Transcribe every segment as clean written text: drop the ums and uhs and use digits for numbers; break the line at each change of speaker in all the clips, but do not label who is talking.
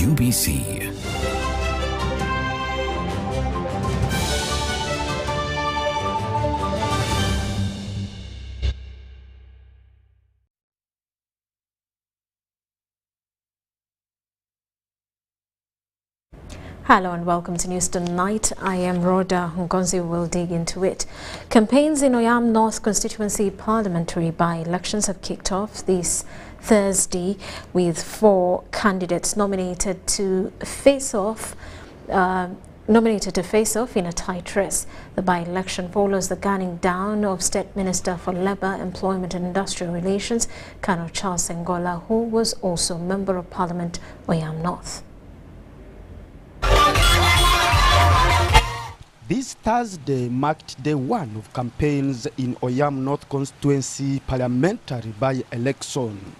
UBC.
Hello and welcome to News Tonight. I am Rhoda Ngonzi. Will dig into it. Campaigns in Oyam North constituency parliamentary by-elections have kicked off this Thursday with 4 candidates nominated to face off in a tight race. The by-election follows the gunning down of State Minister for Labour, Employment and Industrial Relations, Colonel Charles Engola, who was also Member of Parliament Oyam North.
This Thursday marked day 1 of campaigns in Oyam North constituency parliamentary by-election.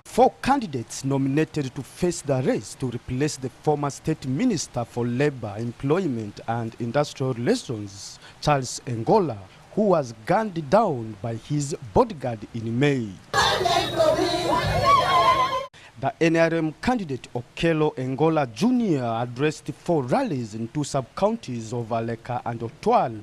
4 candidates nominated to face the race to replace the former State Minister for Labour, Employment and Industrial Relations, Charles Engola, who was gunned down by his bodyguard in May. The NRM candidate Okello Engola Jr. addressed 4 rallies in 2 sub-counties of Aleka and Otwal,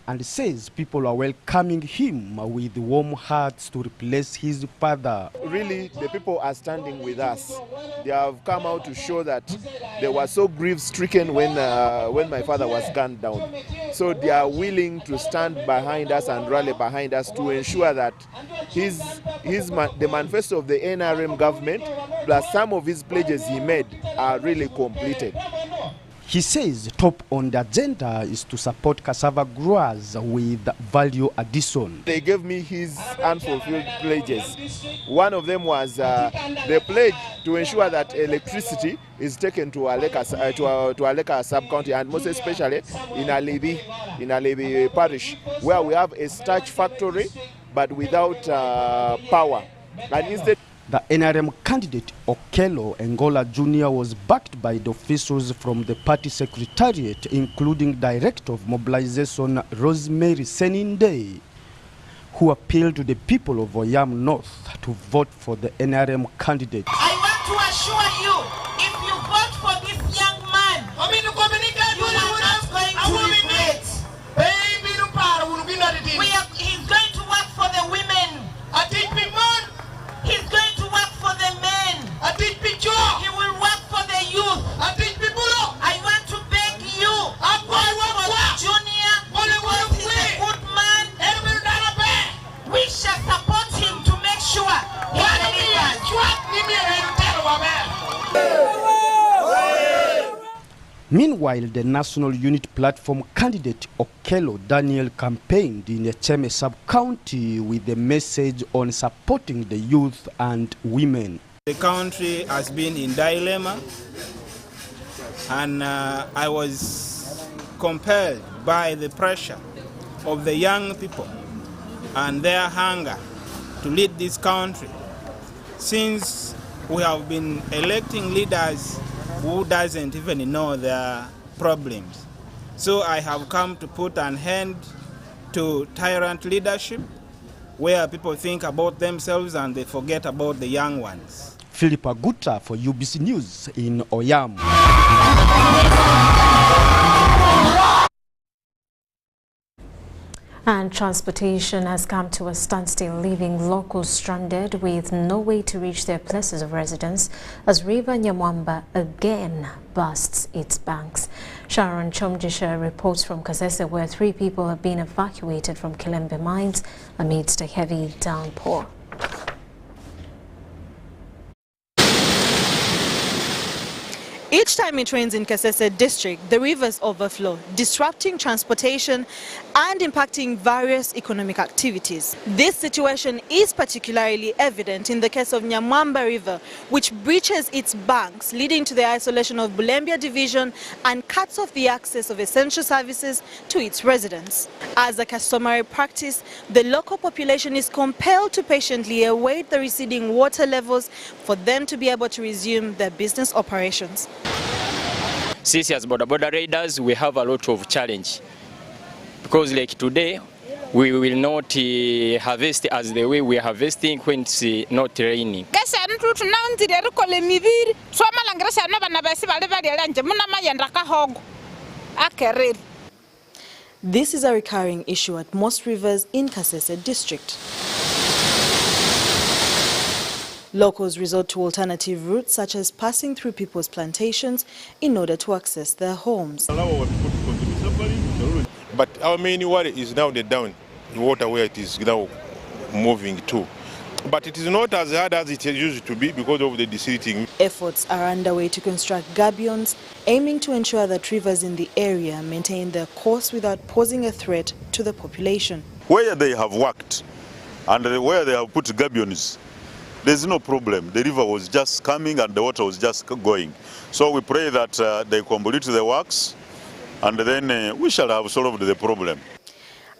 and says people are welcoming him with warm hearts to replace his father.
Really, the people are standing with us. They have come out to show that they were so grief-stricken when my father was gunned down. So they are willing to stand behind us and rally behind us to ensure that the manifesto of the NRM government plus some of his pledges he made are really completed.
He says top on the agenda is to support cassava growers with value addition.
They gave me his unfulfilled pledges. One of them was the pledge to ensure that electricity is taken to Aleka sub-county, and most especially in Alibi parish, where we have a starch factory but without power. And instead,
the NRM candidate Okello Engola Jr. was backed by the officials from the party secretariat, including Director of Mobilization Rosemary Seninde, who appealed to the people of Oyam North to vote for the NRM candidate.
I want to assure you, if you vote for this young man, you are not going to regret. He's going to work for the women. He's going to work for the men. He will work for the youth. I want to beg you, Junior, because he's a good man. We shall support him to make sure he delivers.
Meanwhile, the National Unit Platform candidate Okello Daniel campaigned in Echeme sub-county with a message on supporting the youth and women.
The country has been in dilemma, and I was compelled by the pressure of the young people and their hunger to lead this country, since we have been electing leaders who doesn't even know their problems. So I have come to put an end to tyrant leadership, where people think about themselves and they forget about the young ones.
Philip Aguta for UBC News in Oyam.
And transportation has come to a standstill, leaving locals stranded with no way to reach their places of residence as River Nyamwamba again bursts its banks. Sharon Chomjisha reports from Kasese, where 3 people have been evacuated from Kilembe mines amidst a heavy downpour.
Each time it rains in Kasese district, the rivers overflow, disrupting transportation and impacting various economic activities. This situation is particularly evident in the case of Nyamwamba River, which breaches its banks, leading to the isolation of Bulembia Division and cuts off the access of essential services to its residents. As a customary practice, the local population is compelled to patiently await the receding water levels for them to be able to resume their business operations.
Since as border riders, we have a lot of challenge, because like today
we will not harvest as the way we are harvesting when it's not raining.
This is a recurring issue at most rivers in Kasese district. Locals resort to alternative routes such as passing through people's plantations in order to access their homes.
But our main worry is now the down water where it is now moving to. But it is not as hard as it used to be because of the desilting.
Efforts are underway to construct gabions, aiming to ensure that rivers in the area maintain their course without posing a threat to the population.
Where they have worked and where they have put gabions, there's no problem. The river was just coming and the water was just going. So we pray that they complete the works and then we shall have solved the problem.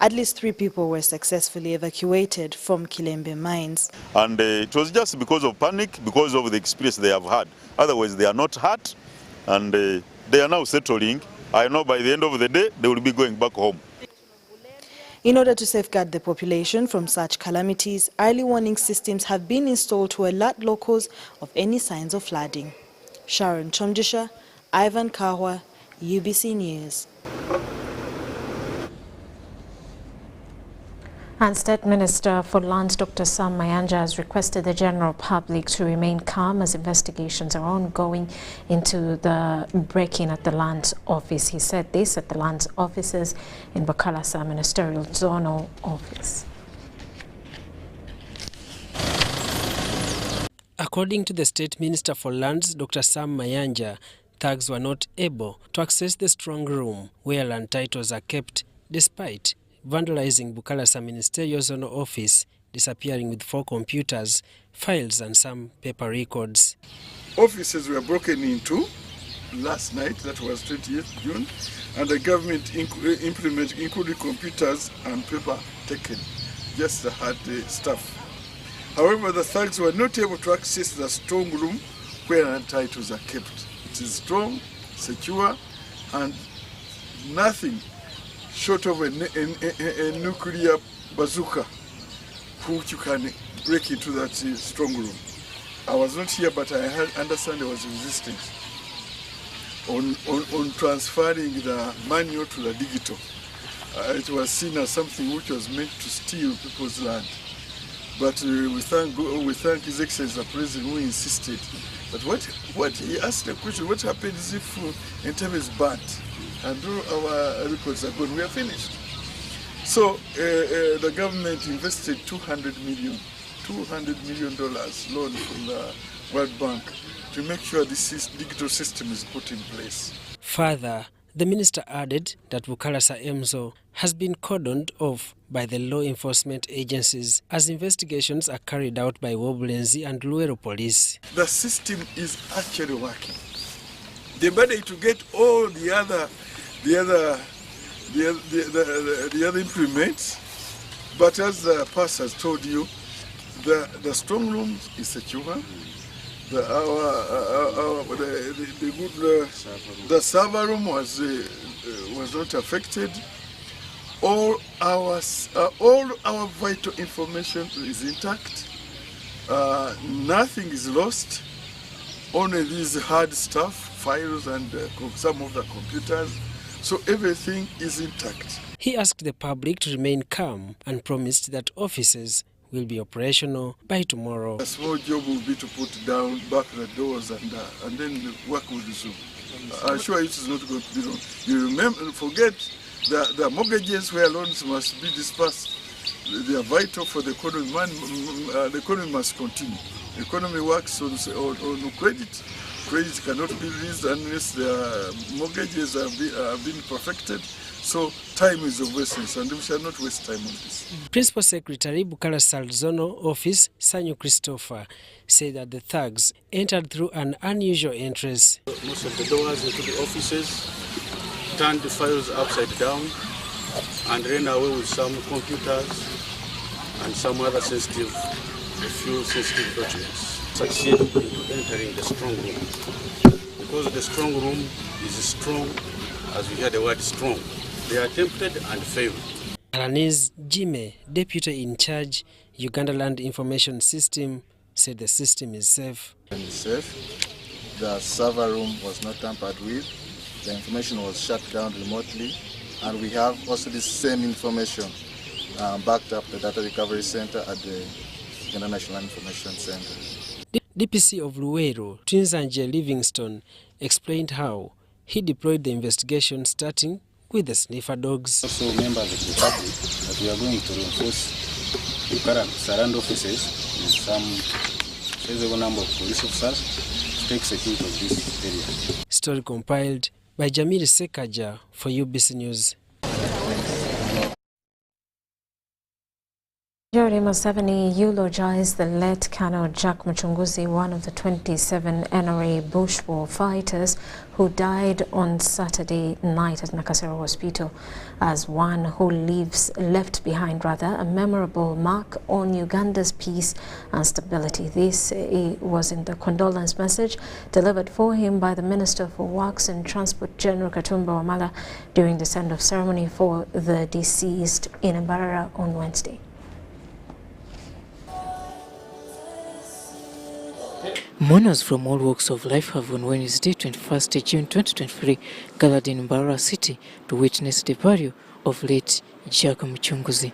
At least 3 people were successfully evacuated from Kilembe mines.
And it was just because of panic, because of the experience they have had. Otherwise, they are not hurt and they are now settling. I know by the end of the day, they will be going back home.
In order to safeguard the population from such calamities, early warning systems have been installed to alert locals of any signs of flooding. Sharon Chomjisha, Ivan Kahwa, UBC News.
And State Minister for Lands Dr. Sam Mayanja has requested the general public to remain calm as investigations are ongoing into the break-in at the Lands Office. He said this at the Lands Offices in Bukalasa Ministerial Zonal Office.
According to the State Minister for Lands, Dr. Sam Mayanja, thugs were not able to access the strong room where land titles are kept despite vandalizing Bukalasa Ministerial Zonal Office, disappearing with 4 computers, files and some paper records.
Offices were broken into last night, that was 28th June, and the government implemented, including computers and paper taken, just the hard stuff. However, the thugs were not able to access the strong room where land titles are kept. It is strong, secure, and nothing short of a nuclear bazooka which you can break into that strong room. I was not here, but I understand there was resistance on transferring the manual to the digital. It was seen as something which was meant to steal people's land. But we thank His Excellency the President who insisted. But what he asked the question, what happens if Entebbe is burnt? And all our records are gone, we are finished. So the government invested $200 million loan from the World Bank to make sure this digital system is put in place.
Further, the minister added that Bukalasa Emzo has been cordoned off by the law enforcement agencies as investigations are carried out by Woblenzi and Luero police.
The system is actually working. They managed to get all the other implements, but as the past has told you, the strong room is secure. The server room was not affected. All our vital information is intact. Nothing is lost. Only these hard stuff, files and some of the computers. So everything is intact.
He asked the public to remain calm and promised that offices will be operational by tomorrow.
A small job will be to put down back the doors and then work with the Zoom. I'm sure it is not going to be long. You remember, forget the mortgages where loans must be dispersed. They are vital for the economy. The economy must continue. The economy works on credit. Credit cannot be released unless the mortgages have been perfected. So time is of essence, and we shall not waste time on this.
Principal Secretary Bukalasa Zonal Office, Sanyu Christopher, said that the thugs entered through an unusual entrance.
Most of the doors into the offices, turned the files upside down, and ran away with some computers and some other sensitive documents. Succeeded in entering the strong room. Because the strong room is strong, as we hear the word strong, they attempted and failed.
Alanis Jime, deputy in charge, Uganda Land Information System, said the system is safe.
It's safe. The server room was not tampered with. The information was shut down remotely. And we have also the same information backed up the data recovery center at the Uganda National Information Center.
DPC of Luweero, Twinzanje Livingstone, explained how he deployed the investigation starting with the sniffer dogs.
Also members of the public that we are going to reinforce the current surround offices with some sizable number of police officers to take security of this area.
Story compiled by Jamil Sekaja for UBC News.
Yoweri Museveni eulogized the late Colonel Jack Muchunguzi, one of the 27 NRA bush war fighters who died on Saturday night at Nakasero Hospital, as one who left behind a memorable mark on Uganda's peace and stability. This was in the condolence message delivered for him by the Minister for Works and Transport, General Katumba Wamala, during the send-off ceremony for the deceased in Mbarara on Wednesday.
Mourners from all walks of life have on Wednesday, 21st June 2023, gathered in Kampala city to witness the burial of late Jack Muchunguzi.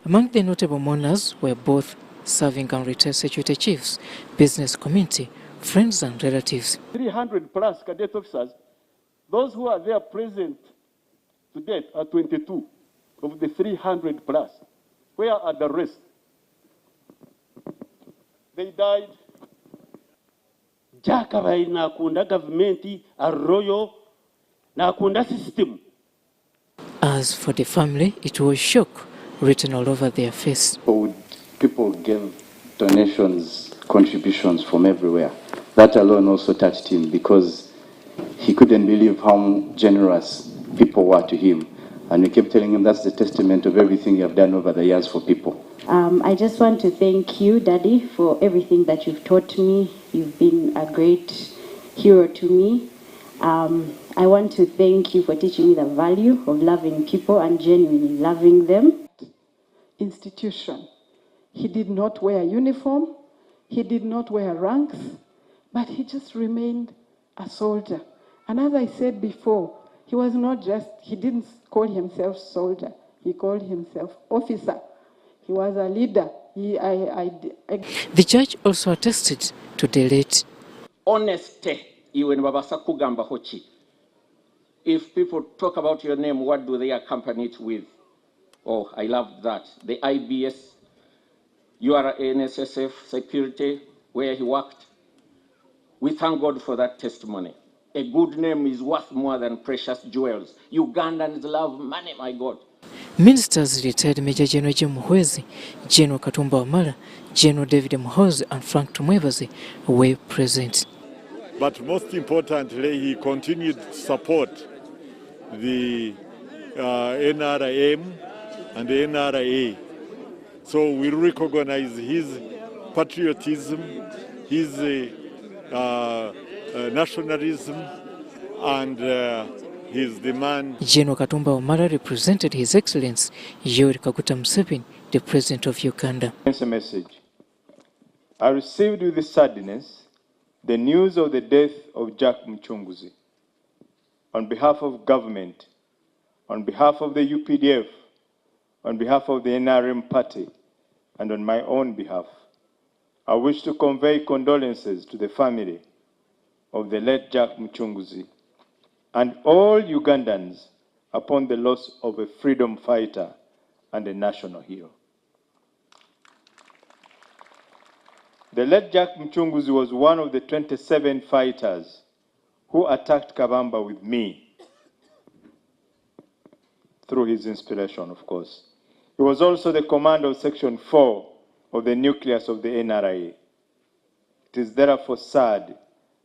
Among the notable mourners were both serving and retired security chiefs, business community, friends and relatives.
300 plus cadet officers, those who are there present to date are 22 of the 300 plus. Where are the rest? They died. Jakabai nakunda government a royal nakunda system.
As for the family, it was shock written all over their face.
People gave donations, contributions from everywhere. That alone also touched him because he couldn't believe how generous people were to him. And we kept telling him that's the testament of everything you have done over the years for people.
I just want to thank you, Daddy, for everything that you've taught me. You've been a great hero to me. I want to thank you for teaching me the value of loving people and genuinely loving them.
Institution. He did not wear a uniform. He did not wear ranks, but he just remained a soldier. And as I said before, he was not just, he didn't call himself soldier. He called himself officer. He was a leader.
The judge also attested to the late.
Honesty, if people talk about your name, what do they accompany it with? Oh, I love that. The IBS, URNSSF, security, where he worked. We thank God for that testimony. A good name is worth more than precious jewels. Ugandans love money, my God.
Ministers retired Major General Jim Muhwezi, General Katumba Wamala, General David Muhozi and Frank Tumwebaze were present.
But most importantly, he continued to support the NRM and the NRA. So we recognize his patriotism, his nationalism, and his demand.
General Katumba Wamala represented His Excellency Yoweri Kaguta Museveni, the President of Uganda.
A message. I received with sadness the news of the death of Jack Muchunguzi. On behalf of government, on behalf of the UPDF, on behalf of the NRM party, and on my own behalf, I wish to convey condolences to the family of the late Jack Muchunguzi and all Ugandans upon the loss of a freedom fighter and a national hero. The late Jack Muchunguzi was one of the 27 fighters who attacked Kabamba with me, through his inspiration, of course. He was also the commander of Section 4 of the nucleus of the NRA. It is therefore sad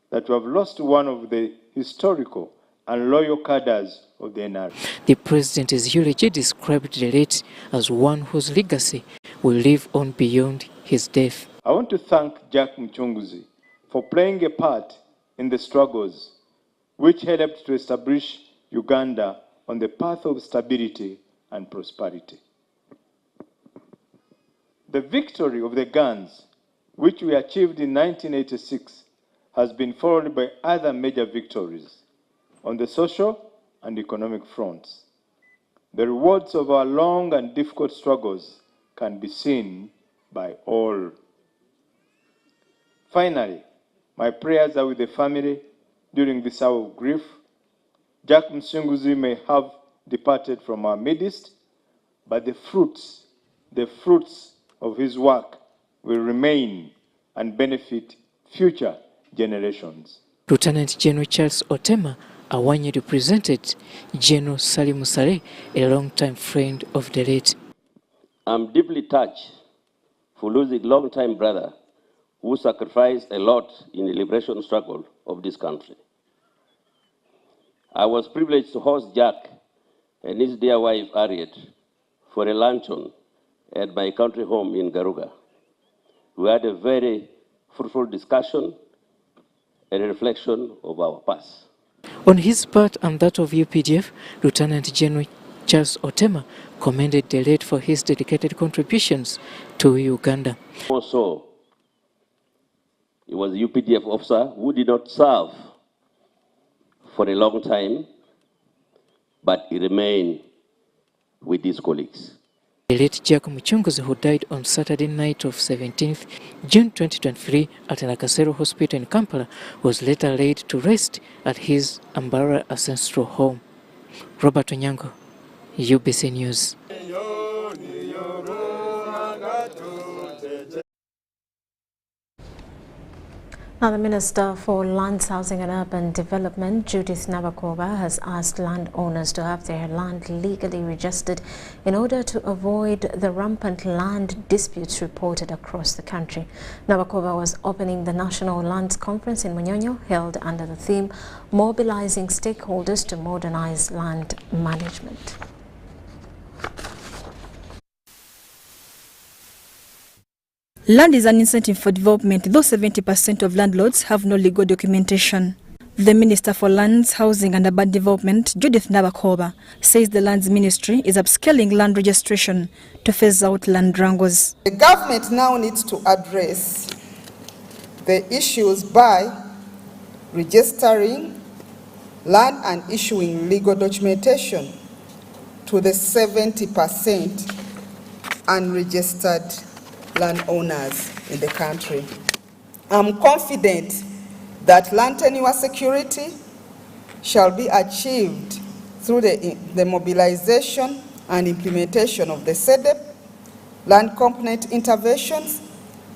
that we have lost one of the historical and loyal cadres of the NRA.
The President's eulogy described the late as one whose legacy will live on beyond his death.
I want to thank Jack Muchunguzi for playing a part in the struggles which helped to establish Uganda on the path of stability and prosperity. The victory of the guns, which we achieved in 1986, has been followed by other major victories on the social and economic fronts. The rewards of our long and difficult struggles can be seen by all. Finally, my prayers are with the family during this hour of grief. Jack Muchunguzi may have departed from our midst, but the fruits of his work will remain and benefit future generations.
Lieutenant General Charles Otema Awanye represented General Salim Saleh, a long-time friend of the late.
I'm deeply touched for losing long-time brother who sacrificed a lot in the liberation struggle of this country. I was privileged to host Jack and his dear wife Harriet for a luncheon at my country home in Garuga. We had a very fruitful discussion and a reflection of our past.
On his part and that of UPDF, Lieutenant General Charles Otema commended the late for his dedicated contributions to Uganda.
Also, he was a UPDF officer who did not serve for a long time, but he remained with his colleagues.
The late Jack Muchunguzi, who died on Saturday night of 17th June 2023 at Kasese Hospital in Kampala, was later laid to rest at his Ambara ancestral home. Robert Onyango, UBC News.
Now, the Minister for Lands, Housing and Urban Development, Judith Nnabagereka, has asked landowners to have their land legally registered in order to avoid the rampant land disputes reported across the country. Nnabagereka was opening the National Lands Conference in Munyonyo, held under the theme Mobilizing Stakeholders to Modernize Land Management.
Land is an incentive for development, though 70% of landlords have no legal documentation. The Minister for Lands, Housing and Urban Development, Judith Nnabagereka, says the Lands Ministry is upscaling land registration to phase out land wrangles.
The government now needs to address the issues by registering land and issuing legal documentation to the 70% unregistered landowners in the country. I'm confident that land tenure security shall be achieved through the mobilization and implementation of the SEDEP, land component interventions,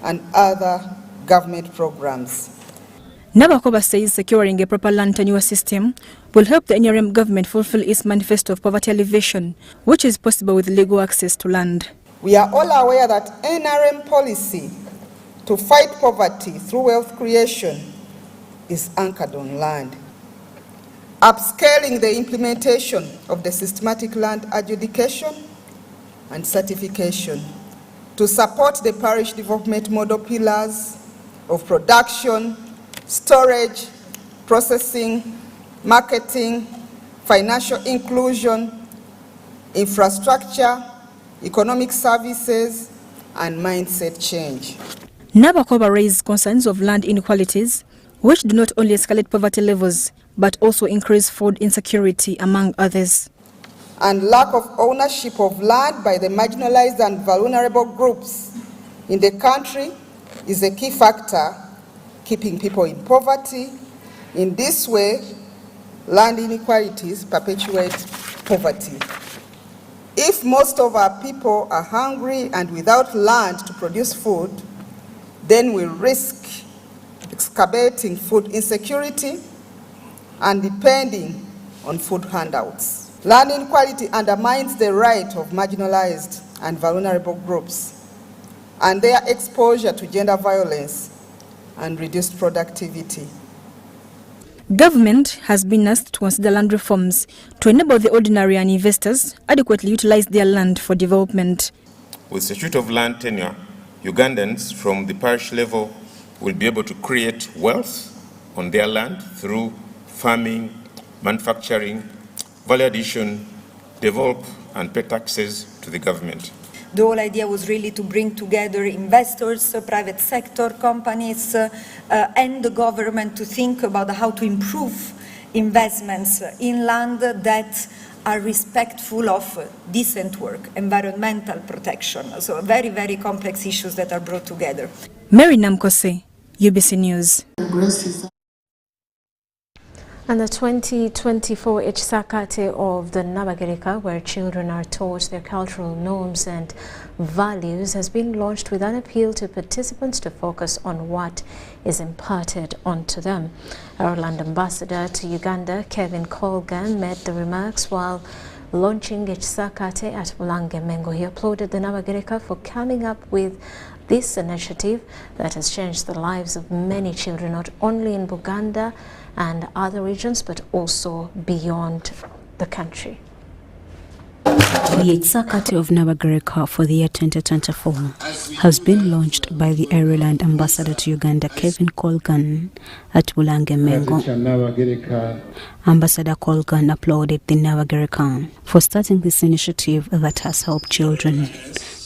and other government programs.
Nnabagereka says securing a proper land tenure system will help the NRM government fulfill its manifesto of poverty alleviation, which is possible with legal access to land.
We are all aware that NRM policy to fight poverty through wealth creation is anchored on land. Upscaling the implementation of the systematic land adjudication and certification to support the parish development model pillars of production, storage, processing, marketing, financial inclusion, infrastructure, economic services, and mindset change.
Nnabagereka raised concerns of land inequalities, which do not only escalate poverty levels, but also increase food insecurity, among others.
And lack of ownership of land by the marginalized and vulnerable groups in the country is a key factor keeping people in poverty. In this way, land inequalities perpetuate poverty. If most of our people are hungry and without land to produce food, then we risk excavating food insecurity and depending on food handouts. Land inequality undermines the right of marginalized and vulnerable groups and their exposure to gender violence and reduced productivity.
Government has been asked to consider land reforms to enable the ordinary and investors adequately utilize their land for development.
With Statute of Land Tenure, Ugandans from the parish level will be able to create wealth on their land through farming, manufacturing, value addition, develop and pay taxes to the government.
The whole idea was really to bring together investors, private sector companies, and the government to think about how to improve investments in land that are respectful of decent work, environmental protection. So very, very complex issues that are brought together.
Mary Namkose, UBC News.
And the 2024 Ekisaakaate of the Nnabagereka, where children are taught their cultural norms and values, has been launched with an appeal to participants to focus on what is imparted onto them. Our land ambassador to Uganda, Kevin Colgan, made the remarks while launching Ekisaakaate at Mulange-Mengo. He applauded the Nnabagereka for coming up with this initiative that has changed the lives of many children, not only in Buganda and other regions, but also beyond the country.
The Ekisaakaate of Nnabagereka for the year 2024 has been launched by the Ireland ambassador to Uganda, Kevin Colgan, at Mulange-Mengo. Ambassador Colgan applauded the Nnabagereka for starting this initiative that has helped children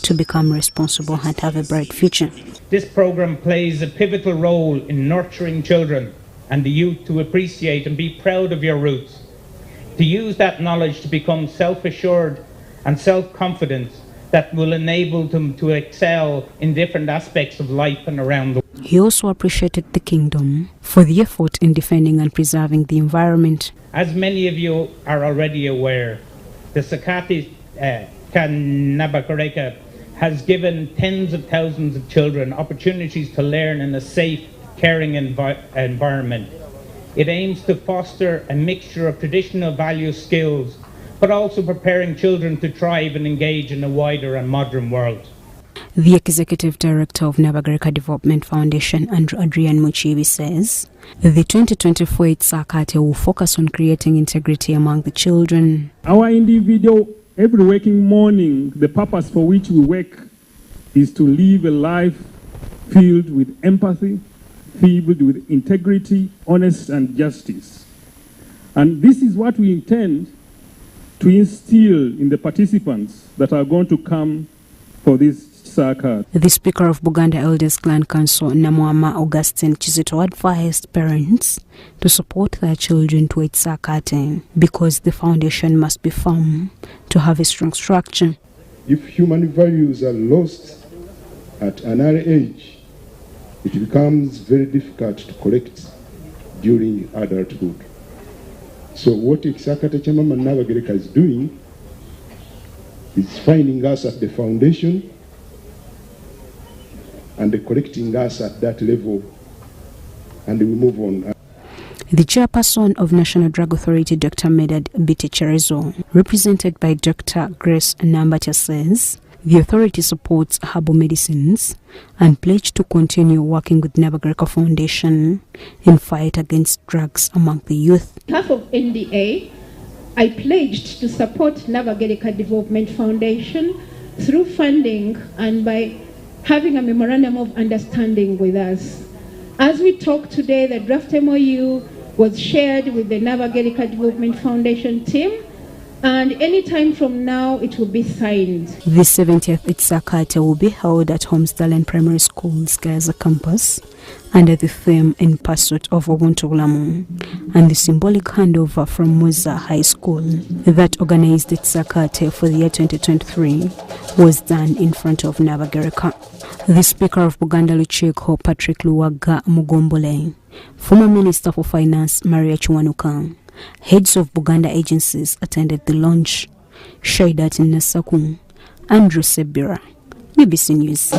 to become responsible and have a bright future.
This program plays a pivotal role in nurturing children and the youth to appreciate and be proud of your roots, to use that knowledge to become self-assured and self-confident that will enable them to excel in different aspects of life and around the world.
He also appreciated the kingdom for the effort in defending and preserving the environment.
As many of you are already aware, the Sakati Nnabagereka has given tens of thousands of children opportunities to learn in a safe, caring environment. It aims to foster a mixture of traditional value skills, but also preparing children to thrive and engage in a wider and modern world.
The Executive Director of Nnabagereka Development Foundation, Andrew Adrian Muchibi, says the 2024 Ekisaakaate will focus on creating integrity among the children.
Our individual, every waking morning, the purpose for which we work is to live a life filled with empathy, filled with integrity, honesty, and justice. And this is what we intend to instill in the participants that are going to come for this Ekisaakaate.
The Speaker of Buganda Elders Clan Council, Namwama Augustine Kizito, advised parents to support their children to Ekisaakaate because the foundation must be firm to have a strong structure.
If human values are lost at an early age, it becomes very difficult to correct during adulthood. So what Ekisaakaate Chairman Nnabagereka is doing is finding us at the foundation and correcting us at that level, and we move on.
The chairperson of National Drug Authority, Dr. Medad Biticherezo, represented by Dr. Grace Nambata, says the authority supports herbal medicines and pledged to continue working with Nnabagereka Foundation in fight against drugs among the youth.
On behalf of NDA, I pledged to support Nnabagereka Development Foundation through funding and by having a memorandum of understanding with us. As we talk today, the draft MOU was shared with the Nnabagereka Development Foundation team, and any time from now it will be signed.
The 70th Ekisaakaate will be held at Homesdalen Primary School's Gaza campus under the theme In Pursuit of Obuntubulamu, and the symbolic handover from Muza High School that organized Ekisaakaate for the year 2023 was done in front of Nnabagereka. The Speaker of Buganda Lucheko, Patrick Luwaga Mugombole, former Minister for Finance Maria Chiwanuka, heads of Buganda agencies attended the launch. Shaidat Nasaku, Andrew Sebira, UBC News.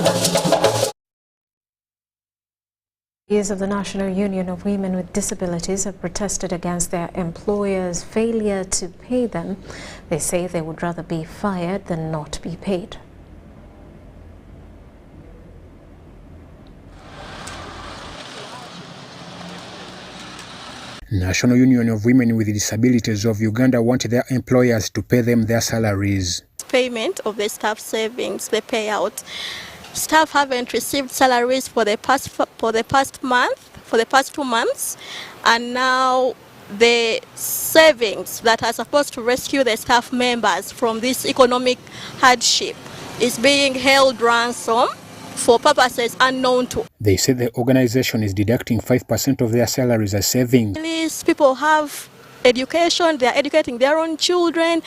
Members of the National Union of Women with Disabilities have protested against their employers' failure to pay them. They say they would rather be fired than not be paid.
National Union of Women with Disabilities of Uganda wanted their employers to pay them their salaries.
Payment of the staff savings, the payout. Staff haven't received salaries for the past 2 months, and now the savings that are supposed to rescue the staff members from this economic hardship is being held ransom for purposes unknown to.
They say the organization is deducting 5% of their salaries as savings.
These people have education, they are educating their own children.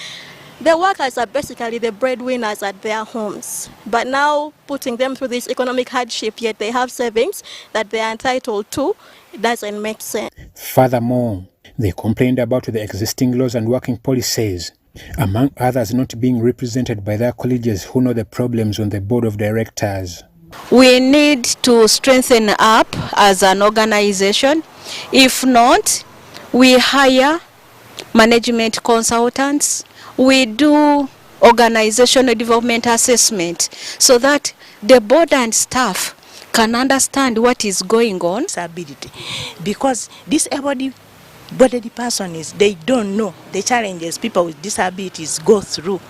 The workers are basically the breadwinners at their homes. But now putting them through this economic hardship, yet they have savings that they are entitled to, it doesn't make sense.
Furthermore, they complained about the existing laws and working policies, among others not being represented by their colleagues who know the problems on the board of directors.
We need to strengthen up as an organization. If not, we hire management consultants. We do organizational development assessment so that the board and staff can understand what is going on.
Disability, because disabled bodily persons, they don't know the challenges people with disabilities go through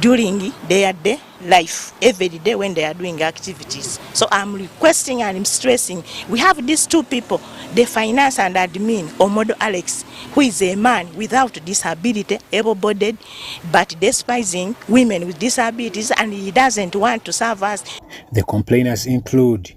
during their day life, every day when they are doing activities. So I'm requesting and I'm stressing, we have these two people, the finance and admin, Omodo Alex, who is a man without disability, able-bodied, but despising women with disabilities, and he doesn't want to serve us.
The complainers include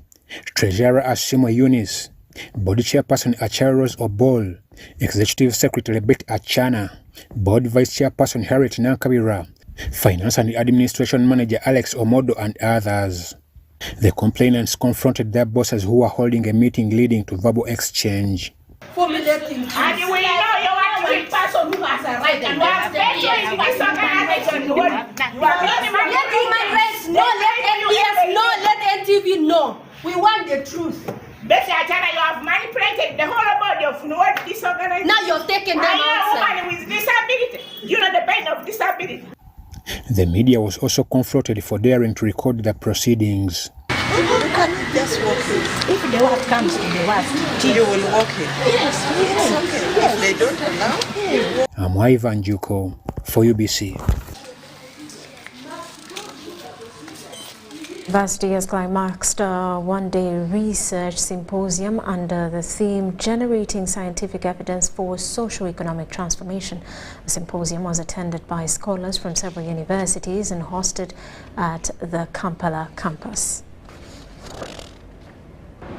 Treasurer Ashimo Eunice, Board Chairperson Achara Rose Obol, Executive Secretary Bet Achana, Board Vice Chairperson Harriet Nankabira, Finance and Administration Manager Alex Omodo, and others. The complainants confronted their bosses who were holding a meeting leading to verbal exchange.
Formulating. And we know you are one person who has a right. You are better in this organization. You are let human rights no, let MBS no, let NTV no. We want the truth. Bessie Achara, you have manipulated the whole body of NUWODU, this organization. Now you're taking them outside. Woman with disability. You know the pain of disability.
The media was also confronted for daring to record the proceedings.
You cannot just walk it. If the worst comes to the worst, you will walk it. Yes, it's okay. If they don't allow,
I'm Ivan Juko for UBC.
University has climaxed a one-day research symposium under the theme Generating Scientific Evidence for Socio-Economic Transformation. The symposium was attended by scholars from several universities and hosted at the Kampala campus.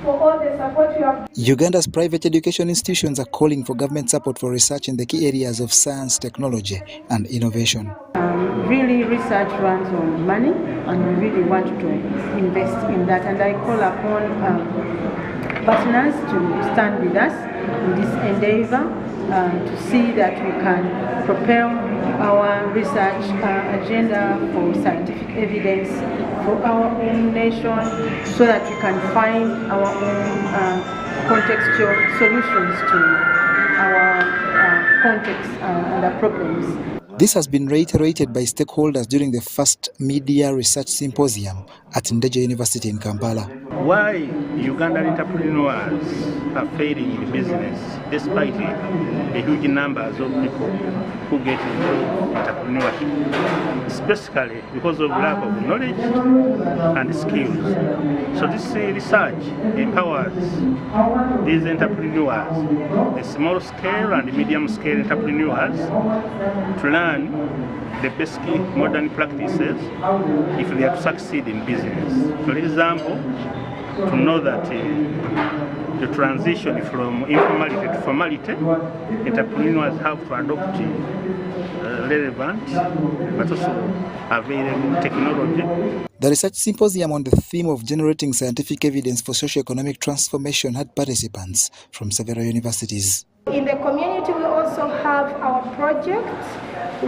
for all the support you have.
Uganda's private education institutions are calling for government support for research in the key areas of science, technology, and innovation.
Really, research runs on money, and we really want to invest in that. And I call upon partners to stand with us in this endeavor to see that we can propel our research agenda for scientific evidence for our own nation, so that we can find our own contextual solutions to our context and our problems.
This has been reiterated by stakeholders during the first Media Research Symposium at Nnabagereka University in Kampala.
Why Ugandan entrepreneurs are failing in business despite the huge numbers of people who get into entrepreneurship. It's basically because of lack of knowledge and skills. So this research empowers these entrepreneurs, the small scale and medium scale entrepreneurs, to learn the basic modern practices if they are to succeed in business. For example, to know that the transition from informality to formality, entrepreneurs have to adopt relevant but also available technology.
The research symposium on the theme of generating scientific evidence for socio-economic transformation had participants from several universities.
In the community, we also have our project,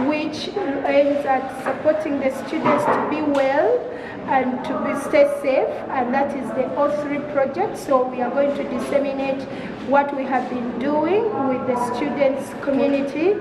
which aims at supporting the students to be well and to stay safe, and that is the O3 project. So we are going to disseminate what we have been doing with the students community,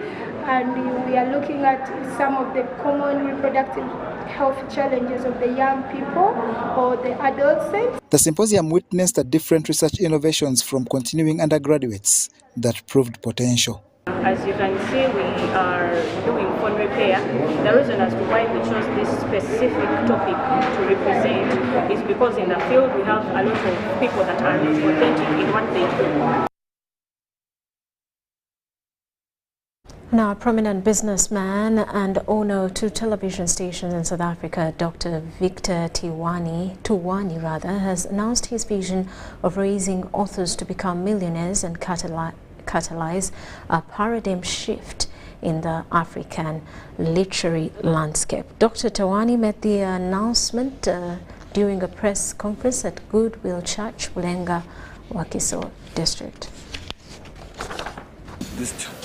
and we are looking at some of the common reproductive health challenges of the young people or the adolescents.
The symposium witnessed different research innovations from continuing undergraduates that proved potential.
As you can see, we are doing phone repair. The reason as to why we chose this specific topic to represent is because in the field we have a lot of people that are not authentic in what they do.
Now, a prominent businessman and owner of 2 television stations in South Africa, Dr. Victor Tuwani has announced his vision of raising authors to become millionaires and catalyze a paradigm shift in the African literary landscape. Dr. Tuwani made the announcement during a press conference at Goodwill Church, Bulenga, Wakiso District.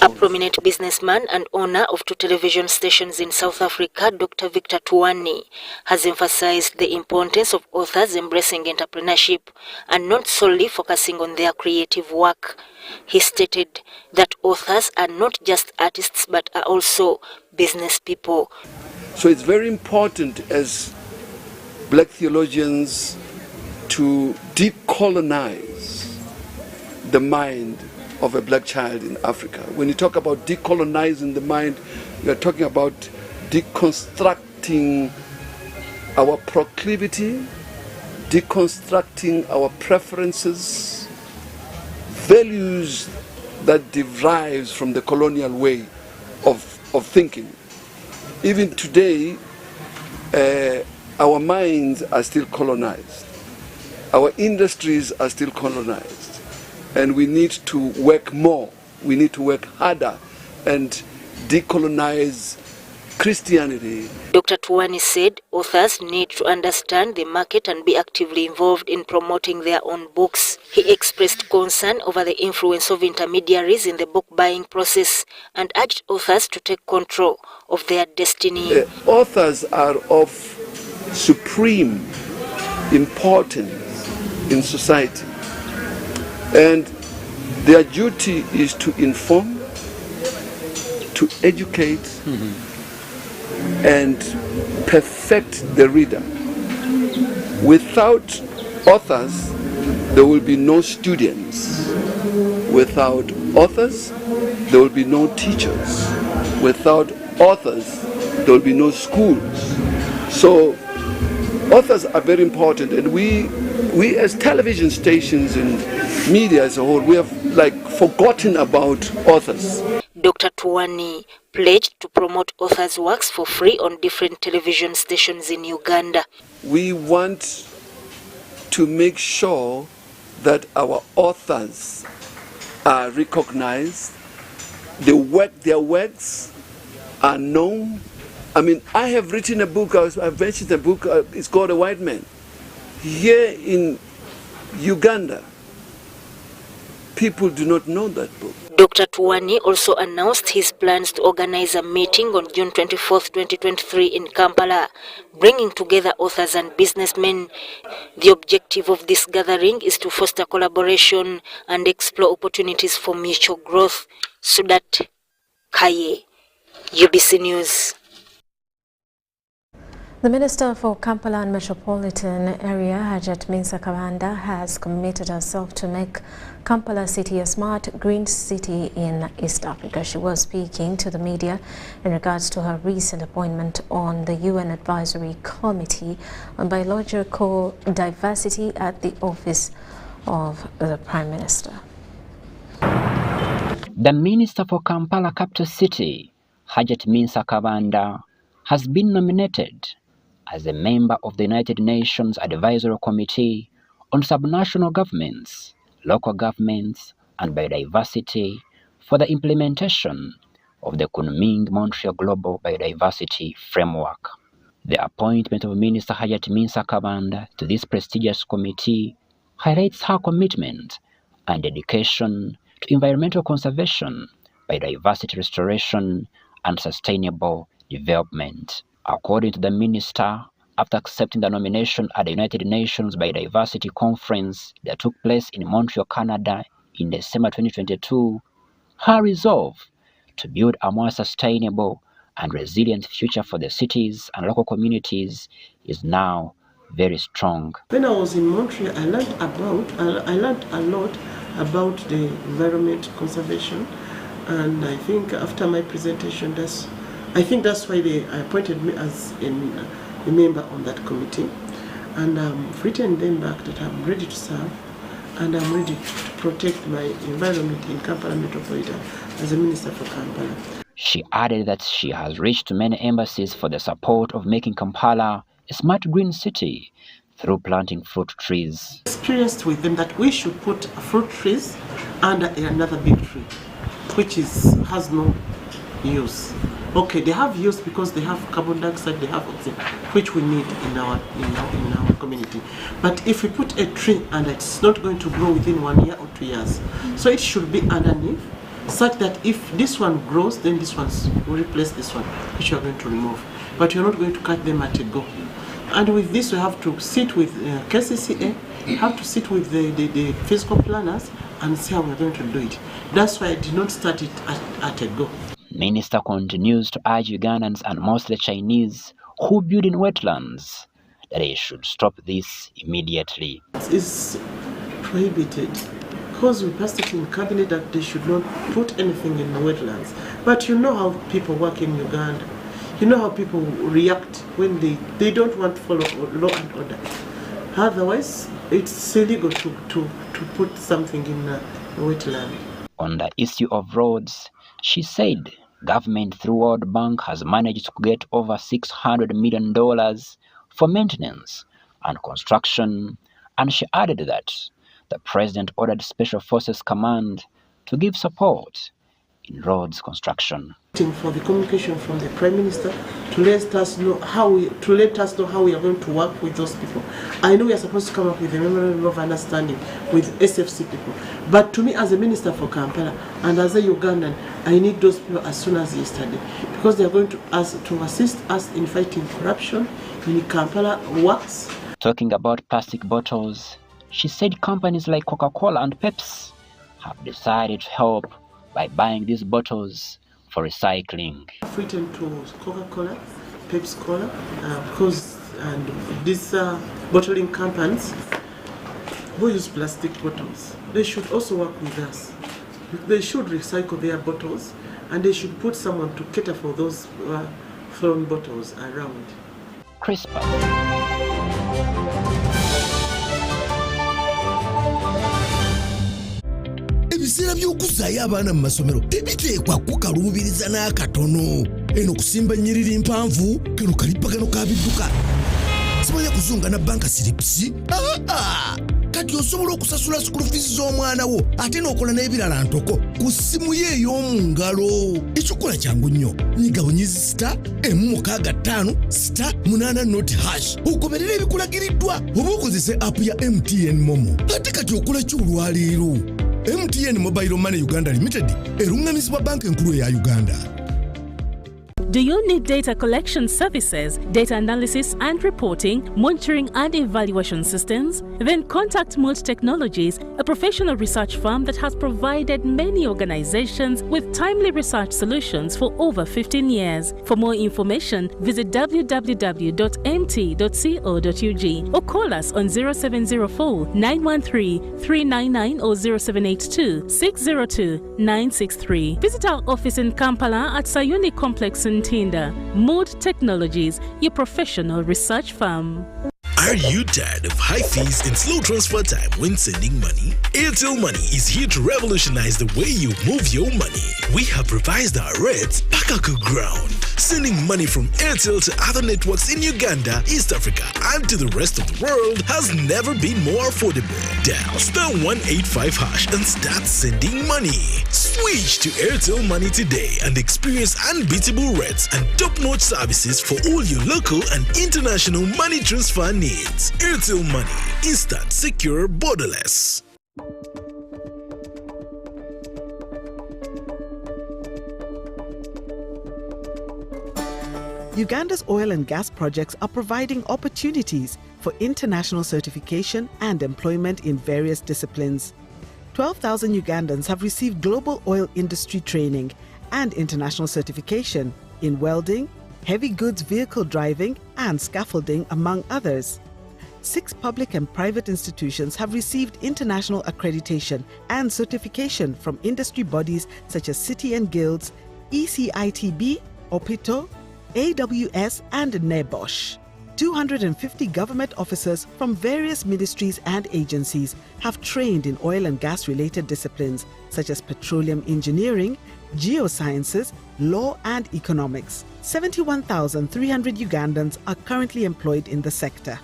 A prominent businessman and owner of 2 television stations in South Africa, Dr. Victor Tuwani, has emphasized the importance of authors embracing entrepreneurship and not solely focusing on their creative work. He stated that authors are not just artists but are also business people.
So it's very important as black theologians to decolonize the mind of a black child in Africa. When you talk about decolonizing the mind, we are talking about deconstructing our proclivity, deconstructing our preferences, values that derives from the colonial way of thinking. Even today, our minds are still colonized. Our industries are still colonized. And we need to work more, we need to work harder and decolonize Christianity.
Dr. Tuwani said authors need to understand the market and be actively involved in promoting their own books. He expressed concern over the influence of intermediaries in the book buying process and urged authors to take control of their destiny.
Authors are of supreme importance in society. And their duty is to inform, to educate, and perfect the reader. Without authors, there will be no students. Without authors, there will be no teachers. Without authors, there will be no schools. So authors are very important, and we as television stations and media as a whole, we have forgotten about authors.
Dr. Tuwani pledged to promote authors' works for free on different television stations in Uganda.
We want to make sure that our authors are recognized, their works are known. I mean, I have written a book, I've mentioned a book, it's called A White Man. Here in Uganda, people do not know that book.
Dr. Tuwani also announced his plans to organize a meeting on June 24, 2023 in Kampala, bringing together authors and businessmen. The objective of this gathering is to foster collaboration and explore opportunities for mutual growth. Sudat Kaye, UBC News.
The Minister for Kampala and Metropolitan Area, Hajat Minsa Kabanda, has committed herself to make Kampala City a smart green city in East Africa. She was speaking to the media in regards to her recent appointment on the UN Advisory Committee on Biological Diversity at the Office of the Prime Minister.
The Minister for Kampala Capital City, Hajat Minsa Kabanda, has been nominated as a member of the United Nations Advisory Committee on Subnational Governments, Local Governments and Biodiversity for the implementation of the Kunming-Montreal Global Biodiversity Framework. The appointment of Minister Hajat Minsa Kabanda to this prestigious committee highlights her commitment and dedication to environmental conservation, biodiversity restoration, and sustainable development. According to the minister, after accepting the nomination at the United Nations Biodiversity Conference that took place in Montreal, Canada in December 2022, her resolve to build a more sustainable and resilient future for the cities and local communities is now very strong.
When I was in Montreal, I learned a lot about the environment conservation, and I think after my presentation, I think that's why they appointed me as a member on that committee. And I've written them back that I'm ready to serve and I'm ready to protect my environment in Kampala Metropolitan as a Minister for Kampala.
She added that she has reached many embassies for the support of making Kampala a smart green city through planting fruit trees.
Experienced with them that we should put fruit trees under another big tree, which has no use. Okay, they have use because they have carbon dioxide, they have oxygen, which we need in our community. But if we put a tree and it's not going to grow within 1 year or 2 years, so it should be underneath, such that if this one grows, then this one will replace this one, which you are going to remove. But you're not going to cut them at a go. And with this, we have to sit with Kasese, have to sit with the physical planners and see how we're going to do it. That's why I did not start it at a go.
Minister continues to urge Ugandans and mostly Chinese who build in wetlands that they should stop this immediately.
It's prohibited because we passed it in cabinet that they should not put anything in the wetlands. But you know how people work in Uganda. You know how people react when they don't want to follow law and order. Otherwise, it's illegal to put something in a wetland.
On the issue of roads, she said government through World Bank has managed to get over $600 million for maintenance and construction, and she added that the president ordered Special Forces Command to give support in roads construction.
For the communication from the Prime Minister to let us know how we are going to work with those people. I know we are supposed to come up with a memorandum of understanding with SFC people, but to me as a minister for Kampala and as a Ugandan, I need those people as soon as yesterday because they are going to assist us in fighting corruption in Kampala works.
Talking about plastic bottles, she said companies like Coca-Cola and Pepsi have decided to help by buying these bottles for recycling.
I've written to Coca-Cola, Pepsi Cola, because these bottling companies who use plastic bottles, they should also work with us. They should recycle their bottles and they should put someone to cater for those thrown bottles around.
CRISPR.
Ebiseera by'okuzaayo abaana mu masomero tebiteekwa kukaluubiriza n'akatono. Eno kusimba nnyiriri mpanvu kano kalippagano ka bidduka. Simanya kuzunga na banka siripsi. Kati osobola okusasula school fees z'omwana wo ate n'okola n'ebirala ntoko ku ssimu ye ey'omu ngalo. Ekikola kyangu nnyo. Nyiga bunyizi *5*8# ogoberera ebikulagiriddwa oba okozese app ya MTN Momo. Ate kati okola ki olwaleero? MTN Mobile Money Uganda Limited erungamizibwa banka enkulu ya Uganda.
Do you need data collection services, data analysis and reporting, monitoring and evaluation systems? Then contact Mood Technologies, a professional research firm that has provided many organizations with timely research solutions for over 15 years. For more information, visit www.mt.co.ug or call us on 0704 913 399 or 0782 602 963. Visit our office in Kampala at Sayuni Complex in Tinda. Mood Technologies, your professional research firm.
Are you tired of high fees and slow transfer time when sending money? Airtel Money is here to revolutionize the way you move your money. We have revised our rates back to ground. Sending money from Airtel to other networks in Uganda, East Africa, and to the rest of the world has never been more affordable. Dial *185# and start sending money. Switch to Airtel Money today and experience unbeatable rates and top-notch services for all your local and international money transfer needs. Airtel Money. Instant, secure, borderless.
Uganda's oil and gas projects are providing opportunities for international certification and employment in various disciplines. 12,000 Ugandans have received global oil industry training and international certification in welding, heavy goods vehicle driving, and scaffolding, among others. 6 public and private institutions have received international accreditation and certification from industry bodies such as City and Guilds, ECITB, OPITO, AWS, and NEBOSH. 250 government officers from various ministries and agencies have trained in oil and gas related disciplines such as petroleum engineering, geosciences, law and economics. 71,300 Ugandans are currently employed in the sector.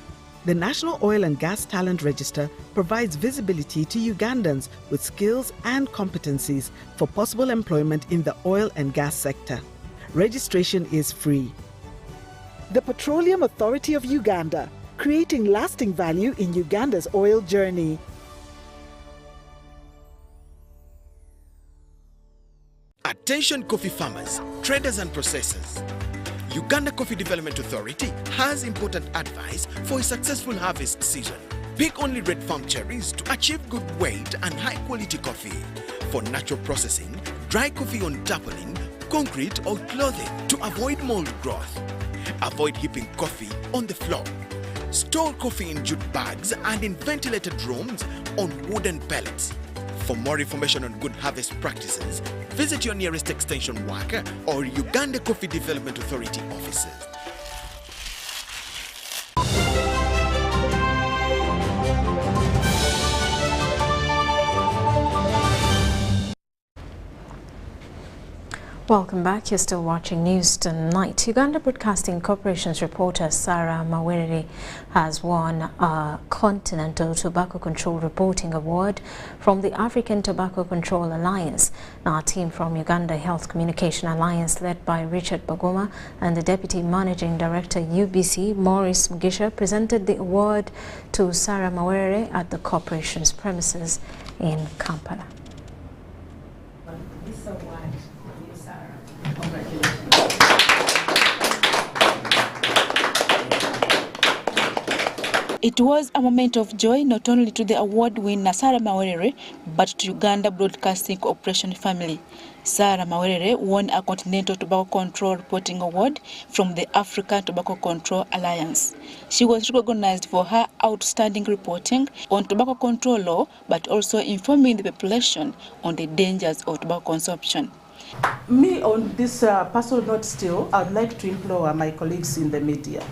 The National Oil and Gas Talent Register provides visibility to Ugandans with skills and competencies for possible employment in the oil and gas sector. Registration is free. The Petroleum Authority of Uganda, creating lasting value in Uganda's oil journey.
Attention coffee farmers, traders and processors. Uganda Coffee Development Authority has important advice for a successful harvest season. Pick only red farm cherries to achieve good weight and high quality coffee. For natural processing, dry coffee on tarpaulin, concrete or clothing to avoid mold growth. Avoid heaping coffee on the floor. Store coffee in jute bags and in ventilated rooms on wooden pellets. For more information on good harvest practices, visit your nearest extension worker or Uganda Coffee Development Authority offices.
Welcome back. You're still watching News Tonight. Uganda Broadcasting Corporation's reporter Sarah Mawerere has won a Continental Tobacco Control Reporting Award from the African Tobacco Control Alliance. Now, a team from Uganda Health Communication Alliance led by Richard Bagoma and the Deputy Managing Director UBC Maurice Mugisha presented the award to Sarah Mawerere at the corporation's premises in Kampala.
This award.
It was a moment of joy not only to the award winner Sarah Mawerere, but to Uganda Broadcasting Corporation family. Sarah Mawerere won a Continental Tobacco Control Reporting Award from the African Tobacco Control Alliance. She was recognized for her outstanding reporting on tobacco control law, but also informing the population on the dangers of tobacco consumption.
Me, on this personal note still, I'd like to implore my colleagues in the media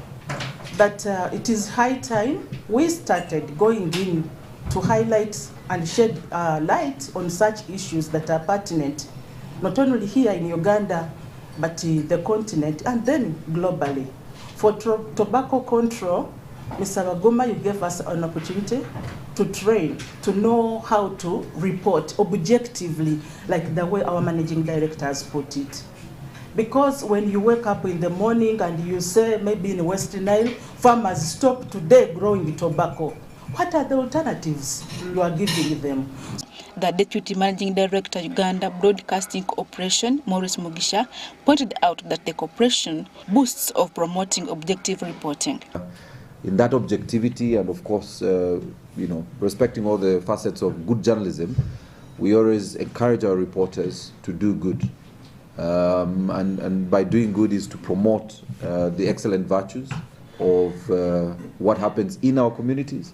that it is high time we started going in to highlight and shed light on such issues that are pertinent, not only here in Uganda, but the continent and then globally. For tobacco control, Mr. Bagoma, you gave us an opportunity to train, to know how to report objectively, like the way our managing director has put it. Because when you wake up in the morning and you say, maybe in Western Nile, farmers stop today growing tobacco, what are the alternatives you are giving them?
The Deputy Managing Director, Uganda Broadcasting Corporation, Maurice Mugisha, pointed out that the corporation boasts of promoting objective reporting.
In that objectivity and of course, respecting all the facets of good journalism, we always encourage our reporters to do good. And by doing good is to promote the excellent virtues of what happens in our communities,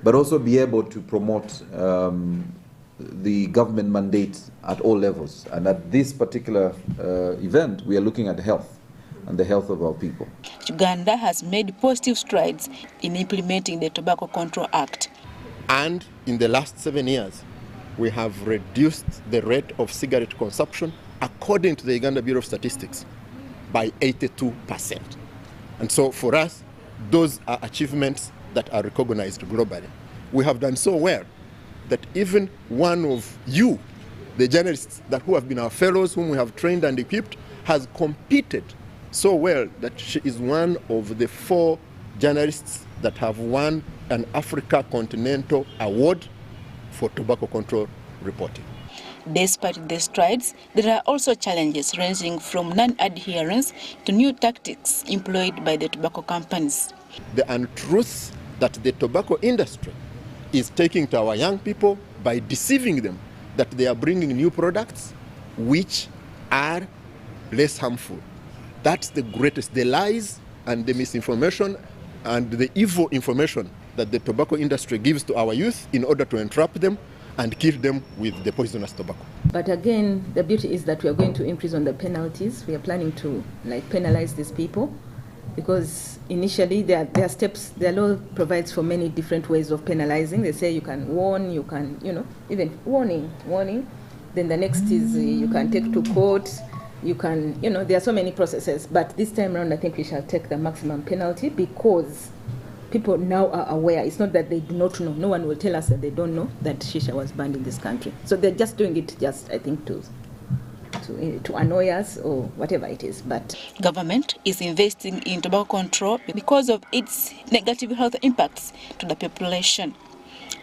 but also be able to promote the government mandate at all levels. And at this particular event, we are looking at health and the health of our people.
Uganda has made positive strides in implementing the Tobacco Control Act.
And in the last 7 years, we have reduced the rate of cigarette consumption, according to the Uganda Bureau of Statistics, by 82%. And so for us, those are achievements that are recognized globally. We have done so well that even one of you, the journalists who have been our fellows, whom we have trained and equipped, has competed so well that she is one of the 4 journalists that have won an Africa Continental Award for tobacco control reporting.
Despite the strides, there are also challenges ranging from non-adherence to new tactics employed by the tobacco companies.
The untruths that the tobacco industry is taking to our young people by deceiving them that they are bringing new products which are less harmful. That's the greatest, the lies and the misinformation and the evil information that the tobacco industry gives to our youth in order to entrap them and kill them with the poisonous tobacco.
But again, the beauty is that we are going to increase on the penalties. We are planning to penalize these people because initially there are steps. The law provides for many different ways of penalizing. They say you can warn, you can, even warning. Then the next is you can take to court. You can, there are so many processes. But this time around, I think we shall take the maximum penalty because people now are aware. It's not that they do not know. No one will tell us that they don't know that shisha was banned in this country. So they're just doing it I think, to annoy us or whatever it is. But
government is investing in tobacco control because of its negative health impacts to the population.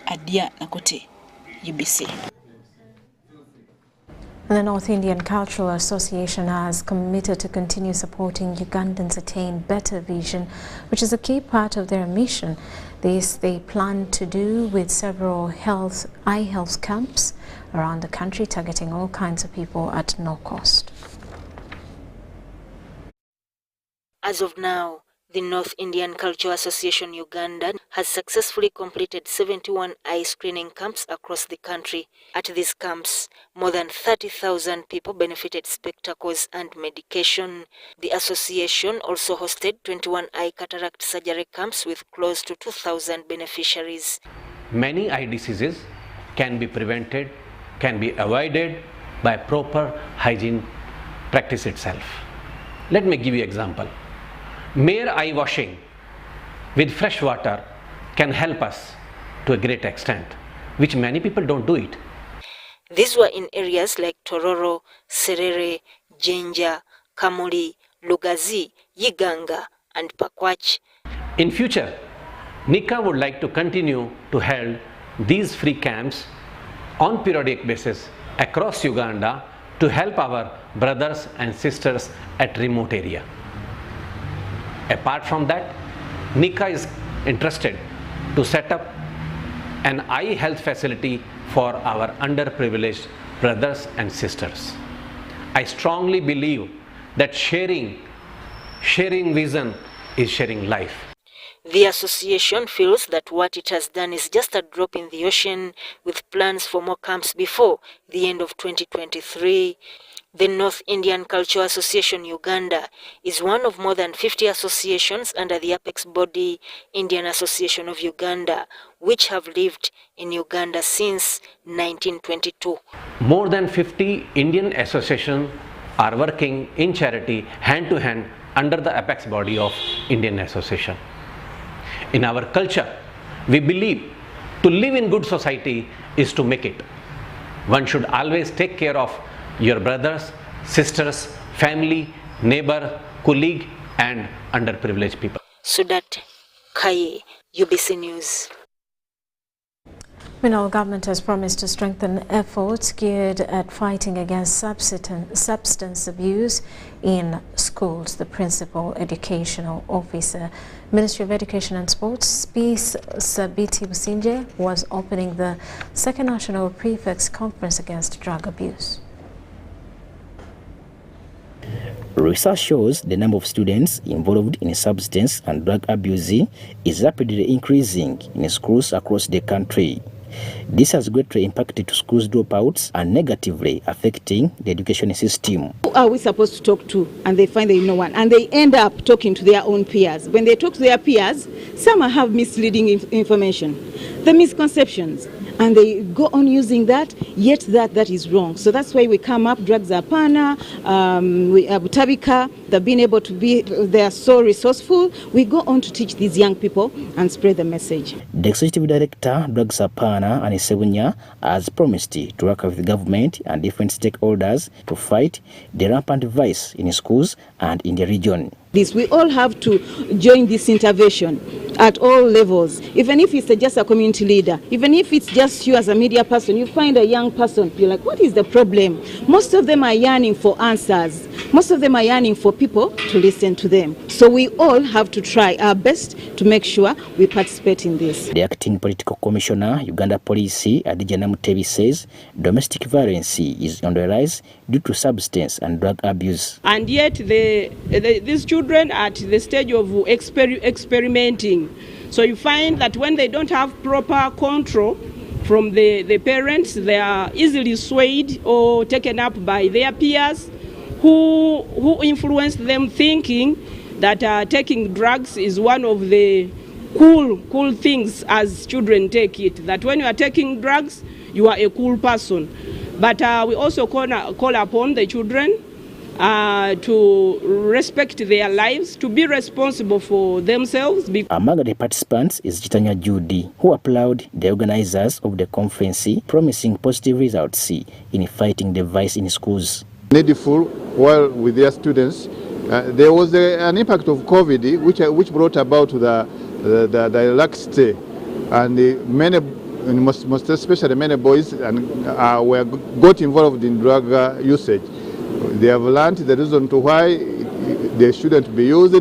Adia Nakote, UBC.
The North Indian Cultural Association has committed to continue supporting Ugandans attain better vision, which is a key part of their mission. This they plan to do with several eye health camps around the country, targeting all kinds of people at no cost.
As of now, the North Indian Cultural Association Uganda has successfully completed 71 eye screening camps across the country. At these camps, more than 30,000 people benefited spectacles and medication. The association also hosted 21 eye cataract surgery camps with close to 2,000 beneficiaries.
Many eye diseases can be prevented, can be avoided by proper hygiene practice itself. Let me give you an example. Mere eye washing with fresh water can help us to a great extent, which many people don't do it.
These were in areas like Tororo, Serere, Jinja, Kamuli, Lugazi, Yiganga, and Pakwach.
In future, NICA would like to continue to hold these free camps on periodic basis across Uganda to help our brothers and sisters at remote area. Apart from that, NICA is interested to set up an eye health facility for our underprivileged brothers and sisters. I strongly believe that sharing vision is sharing life.
The association feels that what it has done is just a drop in the ocean, with plans for more camps before the end of 2023. The North Indian Cultural Association Uganda is one of more than 50 associations under the apex body Indian Association of Uganda, which have lived in Uganda since 1922.
More than 50 Indian associations are working in charity hand to hand under the apex body of Indian Association. In our culture, we believe to live in good society is to make it. One should always take care of your brothers, sisters, family, neighbor, colleague, and underprivileged people.
Sudat Kaye, UBC News.
Our government has promised to strengthen efforts geared at fighting against substance abuse in schools. The Principal Educational Officer, Ministry of Education and Sports, Peace Sabiti Businje, was opening the Second National Prefects Conference Against Drug Abuse.
Research shows the number of students involved in substance and drug abuse is rapidly increasing in schools across the country. This has greatly impacted schools dropouts and negatively affecting the education system.
Who are we supposed to talk to? And they find they know one. And they end up talking to their own peers. When they talk to their peers, some have misleading information, the misconceptions. And they go on using that, yet that is wrong. So that's why we come up, drugs are pana, we have Tabika, they've been able to be, they are so resourceful. We go on to teach these young people and spread the message.
The Executive Director, Drugs Apana and Sebunya, has promised to work with the government and different stakeholders to fight the rampant vice in schools and in the region.
We all have to join this intervention at all levels, even if it's just a community leader, even if it's just you as a media person. You find a young person, you're like, what is the problem? Most of them are yearning for answers. Most of them are yearning for people to listen to them. So we all have to try our best to make sure we participate in this.
The Acting Political Commissioner, Uganda Police, Adija Namutebi, says domestic violence is on the rise due to substance and drug abuse.
And yet these children are at the stage of experimenting. So you find that when they don't have proper control from the parents, they are easily swayed or taken up by their peers who influence them thinking that taking drugs is one of the cool things as children take it. That when you are taking drugs, you are a cool person. But we also call upon the children to respect their lives, to be responsible for themselves.
Among the participants is Chitanya Judy, who applauded the organizers of the conference, promising positive results in fighting the vice in schools.
Needful, while with their students, there was an impact of COVID, which brought about the laxity, and many, most especially many boys, got involved in drug usage. They have learned the reason to why they shouldn't be used,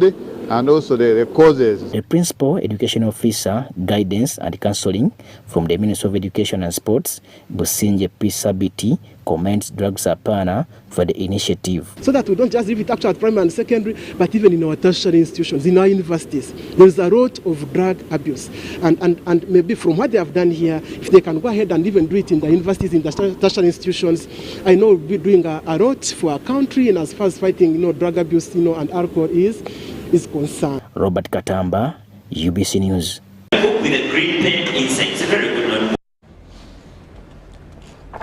and also the causes.
The Principal Education Officer, Guidance and Counseling from the Ministry of Education and Sports, Businje Pisabiti, commends Drugs Apana for the initiative.
So that we don't just leave it actually at primary and secondary, but even in our tertiary institutions, in our universities, there is a lot of drug abuse. And maybe from what they have done here, if they can go ahead and even do it in the universities, in the tertiary institutions, I know we'll be doing a lot for our country, and as far as fighting drug abuse and alcohol is concerned.
Robert Katamba, UBC News.
With a green pen inside, it's a very good one.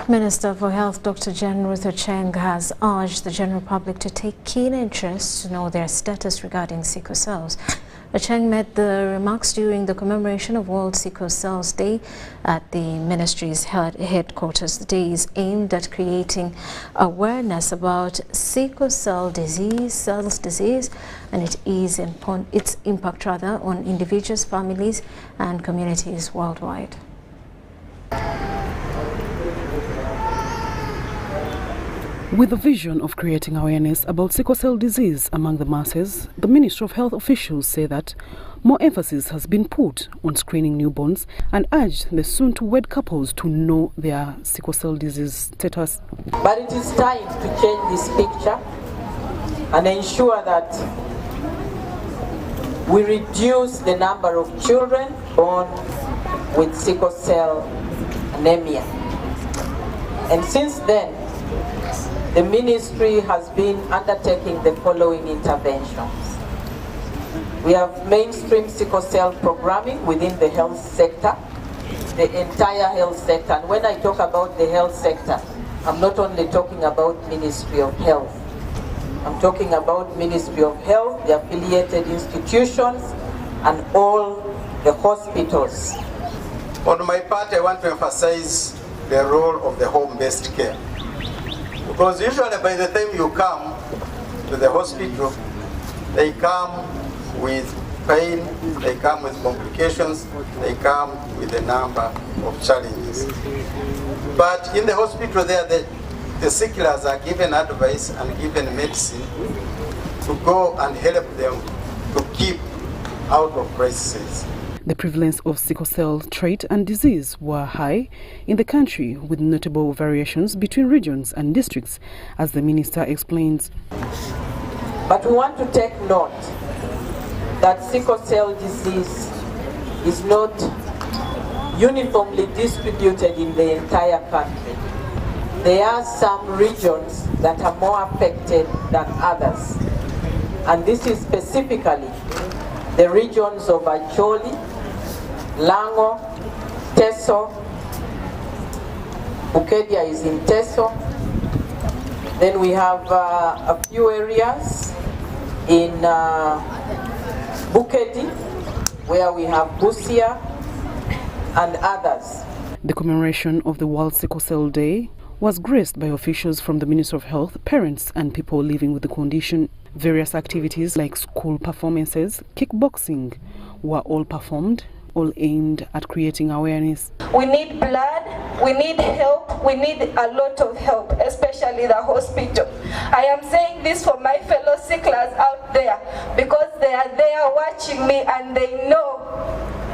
Minister for Health Dr. Jane Ruth Ocheng has urged the general public to take keen interest to know their status regarding sickle cells. Ocheng made the remarks during the commemoration of World Sickle Cells Day at the ministry's headquarters. The day is aimed at creating awareness about sickle cell disease, and its impact on individuals, families, and communities worldwide.
With the vision of creating awareness about sickle cell disease among the masses, the Ministry of Health officials say that more emphasis has been put on screening newborns and urged the soon-to-wed couples to know their sickle cell disease status.
But it is time to change this picture and ensure that we reduce the number of children born with sickle cell anemia. And since then, the ministry has been undertaking the following interventions. We have mainstream sickle cell programming within the health sector, the entire health sector. And when I talk about the health sector, I'm not only talking about Ministry of Health. I'm talking about Ministry of Health, the affiliated institutions, and all the hospitals.
On my part, I want to emphasize the role of the home-based care. Because usually by the time you come to the hospital, they come with pain, they come with complications, they come with a number of challenges. But in the hospital there, the sicklers are given advice and given medicine to go and help them to keep out of crises.
The prevalence of sickle cell trait and disease were high in the country, with notable variations between regions and districts, as the minister explains.
But we want to take note that sickle cell disease is not uniformly distributed in the entire country. There are some regions that are more affected than others. And this is specifically the regions of Acholi, Lango, Teso, Bukedia is in Teso. Then we have a few areas in Bukedi, where we have Busia and others.
The commemoration of the World Sickle Cell Day was graced by officials from the Ministry of Health, parents and people living with the condition. Various activities like school performances, kickboxing were all performed, all aimed at creating awareness.
We need blood, we need help, we need a lot of help, especially the hospital. I am saying this for my fellow sicklers out there because they are there watching me and they know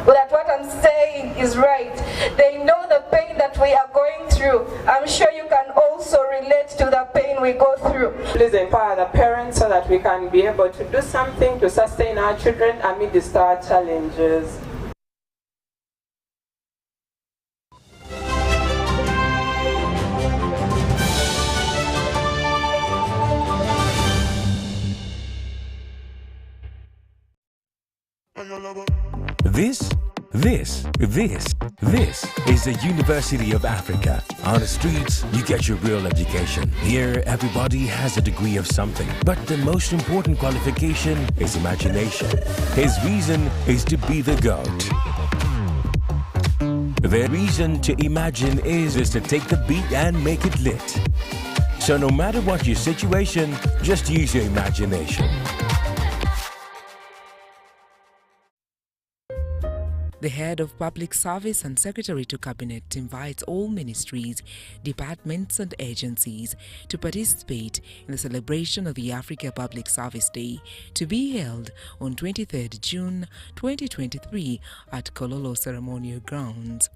that what I'm saying is right. They know the pain that we are going through. I'm sure you can also relate to the pain we go through.
Please empower the parents so that we can be able to do something to sustain our children amid the star challenges.
This
This is the University of Africa. On the streets, you get your real education. Here, everybody has a degree of something. But the most important qualification is imagination. His reason is to be the GOAT. The reason to imagine is to take the beat and make it lit. So no matter what your situation, just use your imagination.
The head of Public Service and Secretary to Cabinet invites all ministries, departments and agencies to participate in the celebration of the Africa Public Service Day to be held on 23rd June 2023 at Kololo Ceremonial Grounds.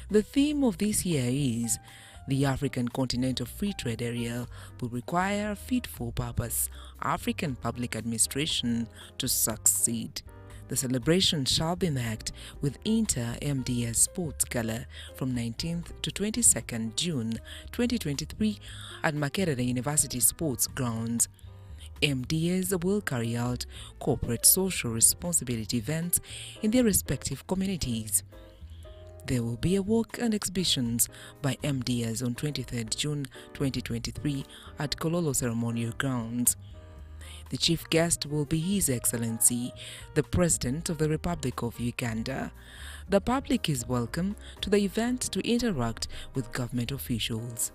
The theme of this year is the African Continental Free Trade Area will require fit-for-purpose African public administration to succeed. The celebration shall be marked with Inter-MDS Sports Gala from 19th to 22nd June 2023 at Makerere University Sports Grounds. MDS will carry out corporate social responsibility events in their respective communities. There will be a walk and exhibitions by MDS on 23rd June 2023 at Kololo Ceremonial Grounds. The chief guest will be His Excellency, the President of the Republic of Uganda. The public is welcome to the event to interact with government officials.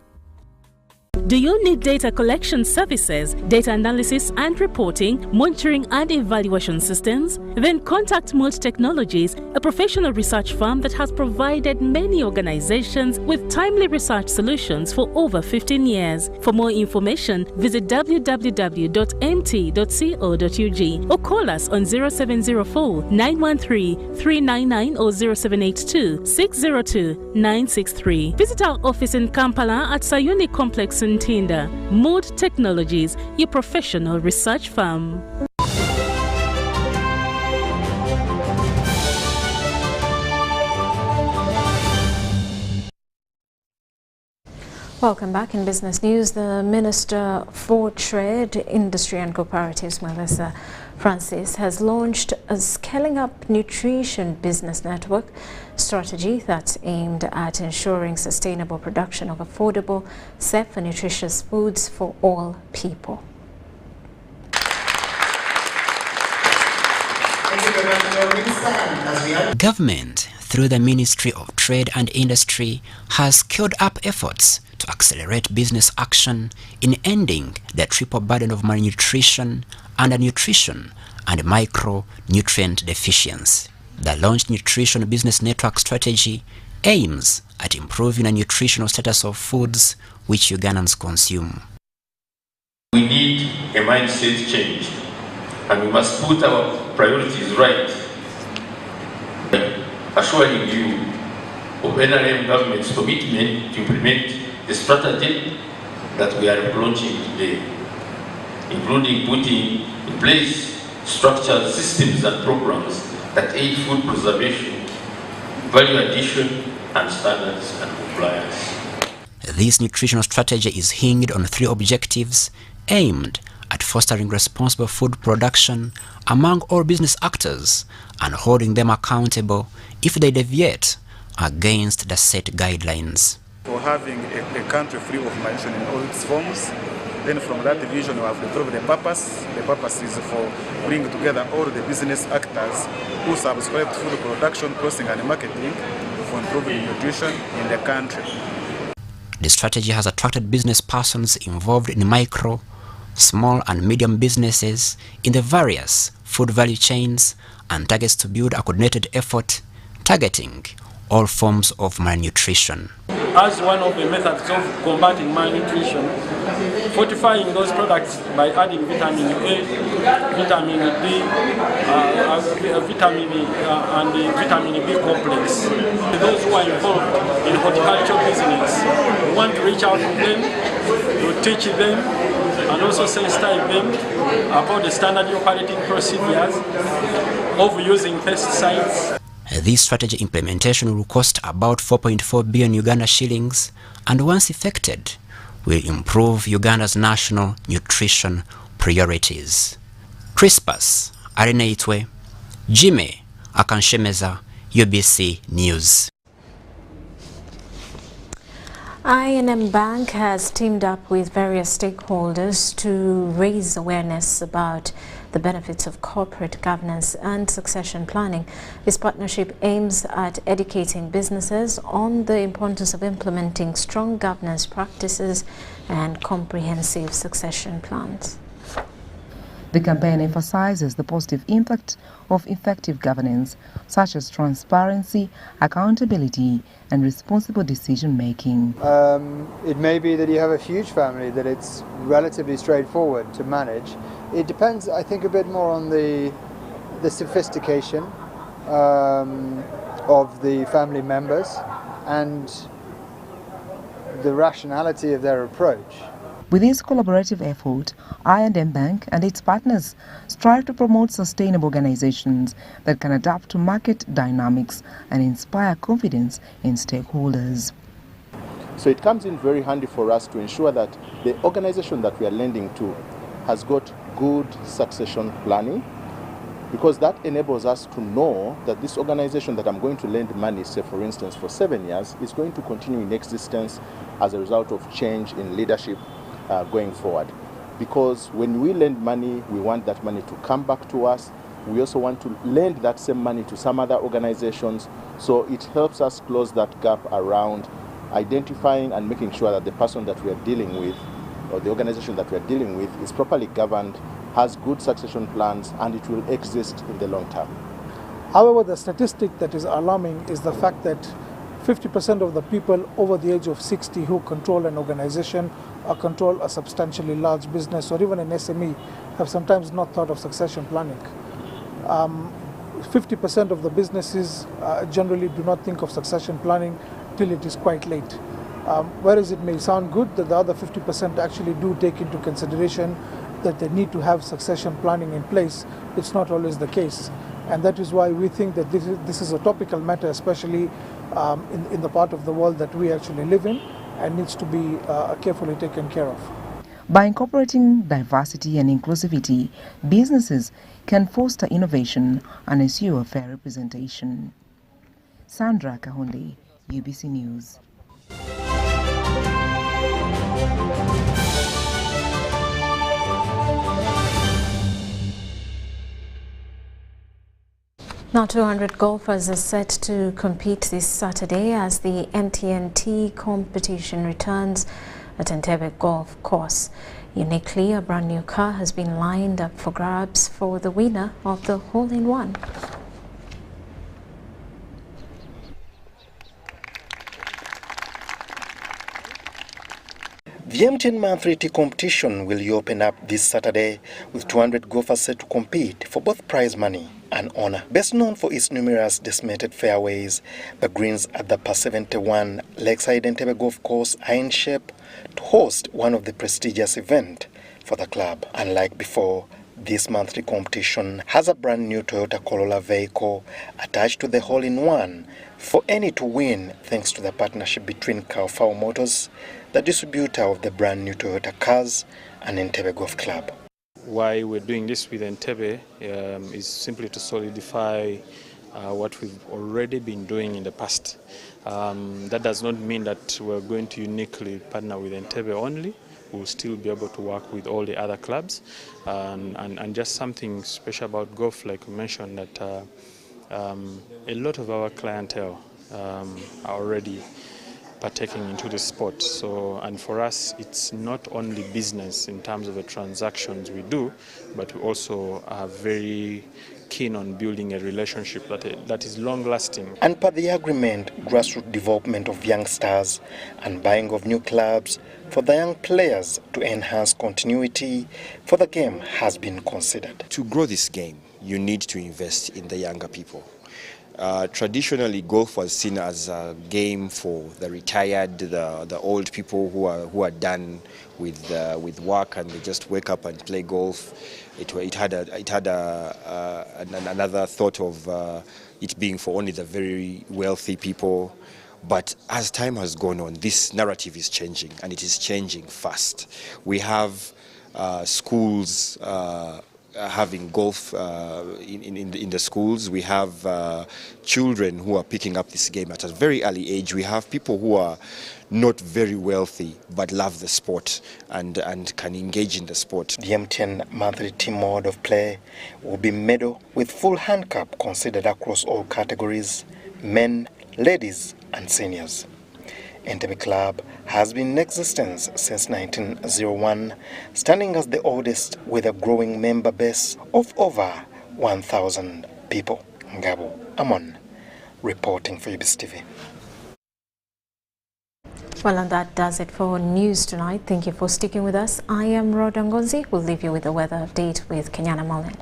Do you need data collection services, data analysis and reporting, monitoring and evaluation systems? Then contact Mold Technologies, a professional research firm that has provided many organizations with timely research solutions for over 15 years. For more information, visit www.mt.co.ug or call us on 0704 913 399 or 0782 602 963. Visit our office in Kampala at Sayuni Complex in Tinda. Mood Technologies, your professional research firm.
Welcome back in business news. The Minister for Trade, Industry and Cooperatives, Melissa Francis, has launched a Scaling Up Nutrition Business Network strategy that's aimed at ensuring sustainable production of affordable, safe and nutritious foods for all people.
Government, through the Ministry of Trade and Industry, has scaled up efforts to accelerate business action in ending the triple burden of malnutrition, undernutrition, and micronutrient deficiency. The launched Nutrition Business Network strategy aims at improving the nutritional status of foods which Ugandans consume.
We need a mindset change, and we must put our priorities right. Assuring you of NRM government's commitment to implement the strategy that we are launching today, including putting in place structured systems and programs that aid food preservation, value addition, and standards and compliance.
This nutritional strategy is hinged on 3 objectives aimed at fostering responsible food production among all business actors and holding them accountable if they deviate against the set guidelines.
For having a country free of malnutrition in all its forms, then from that vision we have developed the purpose. The purpose is for bringing together all the business actors who subscribe to food production, processing and marketing for improving nutrition in the country.
The strategy has attracted business persons involved in micro, small and medium businesses in the various food value chains and targets to build a coordinated effort targeting all forms of malnutrition.
As one of the methods of combating malnutrition, fortifying those products by adding vitamin A, vitamin D, vitamin and the vitamin B complex. Those who are involved in horticultural business, we want to reach out to them, to teach them, and also sensitize them about the standard operating procedures of using pesticides.
This strategy implementation will cost about 4.4 billion Uganda shillings and once effected will improve Uganda's national nutrition priorities. Crispus Areneitwe, Jimmy Akanshemeza, UBC News.
I&M Bank has teamed up with various stakeholders to raise awareness about the benefits of corporate governance and succession planning. This partnership aims at educating businesses on the importance of implementing strong governance practices and comprehensive succession plans.
The campaign emphasizes the positive impact of effective governance, such as transparency, accountability, and responsible decision-making.
It may be that you have a huge family that it's relatively straightforward to manage. It depends, I think, a bit more on the sophistication of the family members and the rationality of their approach.
With this collaborative effort, I&M Bank and its partners strive to promote sustainable organizations that can adapt to market dynamics and inspire confidence in stakeholders.
So it comes in very handy for us to ensure that the organization that we are lending to has got good succession planning, because that enables us to know that this organization that I'm going to lend money, say for instance for 7 years, is going to continue in existence as a result of change in leadership going forward. Because when we lend money, we want that money to come back to us. We also want to lend that same money to some other organizations. So it helps us close that gap around identifying and making sure that the person that we are dealing with, or the organization that we are dealing with, is properly governed, has good succession plans, and it will exist in the long term.
However, the statistic that is alarming is the fact that 50% of the people over the age of 60 who control an organization or control a substantially large business or even an SME have sometimes not thought of succession planning. 50% of the businesses generally do not think of succession planning till it is quite late. Whereas it may sound good that the other 50% actually do take into consideration that they need to have succession planning in place, it's not always the case. And that is why we think that this is a topical matter, especially in the part of the world that we actually live in, and needs to be carefully taken care of.
By incorporating diversity and inclusivity, businesses can foster innovation and ensure fair representation. Sandra Kahonde, UBC News.
Now 200 golfers are set to compete this Saturday as the MTNT competition returns at Entebbe Golf Course. Uniquely, a brand new car has been lined up for grabs for the winner of the hole-in-one.
The MTN monthly tea competition will open up this Saturday with 200 golfers set to compete for both prize money and honor. Best known for its numerous decimated fairways, the greens at the Par 71 Lakeside Entebbe Golf Course are in shape to host one of the prestigious events for the club. Unlike before, this monthly competition has a brand new Toyota Corolla vehicle attached to the hole-in-one for any to win, thanks to the partnership between Kaufau Motors, the distributor of the brand new Toyota cars, and Entebbe Golf Club.
Why we're doing this with Entebbe is simply to solidify what we've already been doing in the past. That does not mean that we're going to uniquely partner with Entebbe only. We'll still be able to work with all the other clubs. And just something special about golf, like we mentioned, that a lot of our clientele are already partaking into the sport. So, and for us, it's not only business in terms of the transactions we do, but we also are very keen on building a relationship that is long-lasting.
And per the agreement, grassroots development of youngsters and buying of new clubs for the young players to enhance continuity for the game has been considered.
To grow this game, you need to invest in the younger people. Traditionally, golf was seen as a game for the retired, the old people who are done with work and they just wake up and play golf. It had another thought of it being for only the very wealthy people. But as time has gone on, this narrative is changing, and it is changing fast. We have schools having golf in the schools. We have children who are picking up this game at a very early age. We have people who are not very wealthy but love the sport and can engage in the sport.
The MTN monthly team mode of play will be medal with full handicap considered across all categories, men, ladies and seniors. Entebbe Club has been in existence since 1901, standing as the oldest with a growing member base of over 1,000 people. Ngabo Amon, reporting for UBS TV.
Well, and that does it for news tonight. Thank you for sticking with us. I am Rhoda Ngonzi. We'll leave you with the weather update with Kenyana Mullen.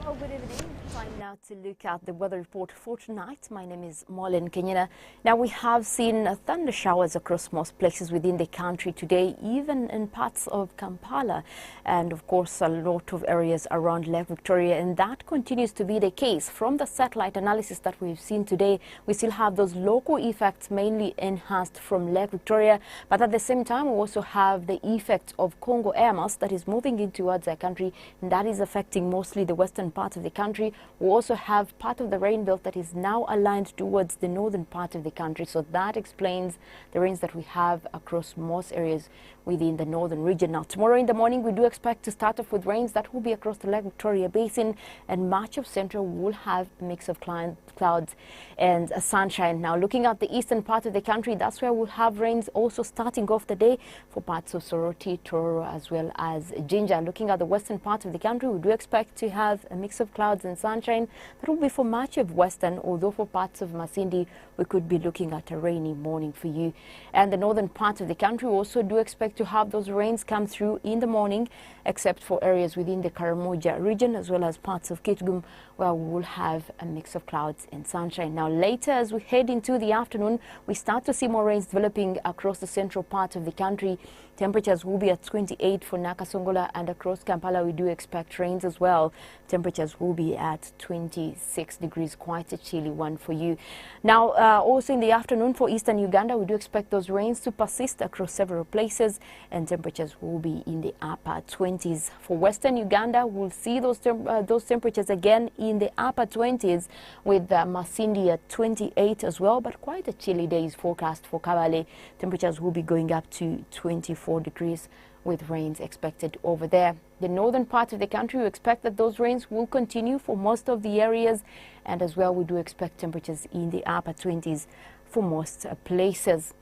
Well, good evening. Time now to look at the weather report for tonight. My name is Mourning Kenyana. Now, we have seen thunder showers across most places within the country today, even in parts of Kampala, and of course a lot of areas around Lake Victoria, and that continues to be the case. From the satellite analysis that we've seen today, we still have those local effects mainly enhanced from Lake Victoria, but at the same time we also have the effect of Congo air mass that is moving in towards our country, and that is affecting mostly the western part of the country. We also have part of the rain belt that is now aligned towards the northern part of the country, so that explains the rains that we have across most areas within the northern region. Now, tomorrow in the morning, we do expect to start off with rains that will be across the Lake Victoria Basin, and much of central will have a mix of clouds and sunshine. Now, looking at the eastern part of the country, that's where we'll have rains also starting off the day for parts of Soroti, Toro, as well as Jinja. Looking at the western part of the country, we do expect to have a mix of clouds and sunshine. That will be for much of western, although for parts of Masindi, we could be looking at a rainy morning for you. And the northern part of the country, we also do expect to have those rains come through in the morning, except for areas within the Karamoja region, as well as parts of Kitgum, where we will have a mix of clouds and sunshine. Now, later as we head into the afternoon, we start to see more rains developing across the central part of the country. Temperatures will be at 28 for Nakasongola, and across Kampala we do expect rains as well. Temperatures will be at 26 degrees, quite a chilly one for you. Now, also in the afternoon for eastern Uganda, we do expect those rains to persist across several places, and temperatures will be in the upper 20s. For western Uganda, we'll see those temperatures again in the upper 20s, with Masindi at 28 as well, but quite a chilly day is forecast for Kabale. Temperatures will be going up to 24 degrees with rains expected over there. The northern part of the country, we expect that those rains will continue for most of the areas, and as well we do expect temperatures in the upper 20s for most places.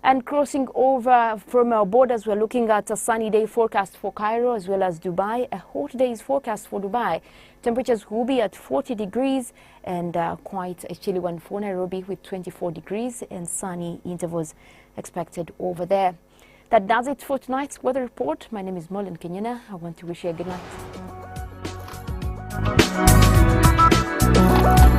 And crossing over from our borders, we're looking at a sunny day forecast for Cairo as well as Dubai. A hot day is forecast for Dubai. Temperatures will be at 40 degrees and quite a chilly one for Nairobi with 24 degrees and sunny intervals expected over there. That does it for tonight's weather report. My name is Mourning Kenyana. I want to wish you a good night.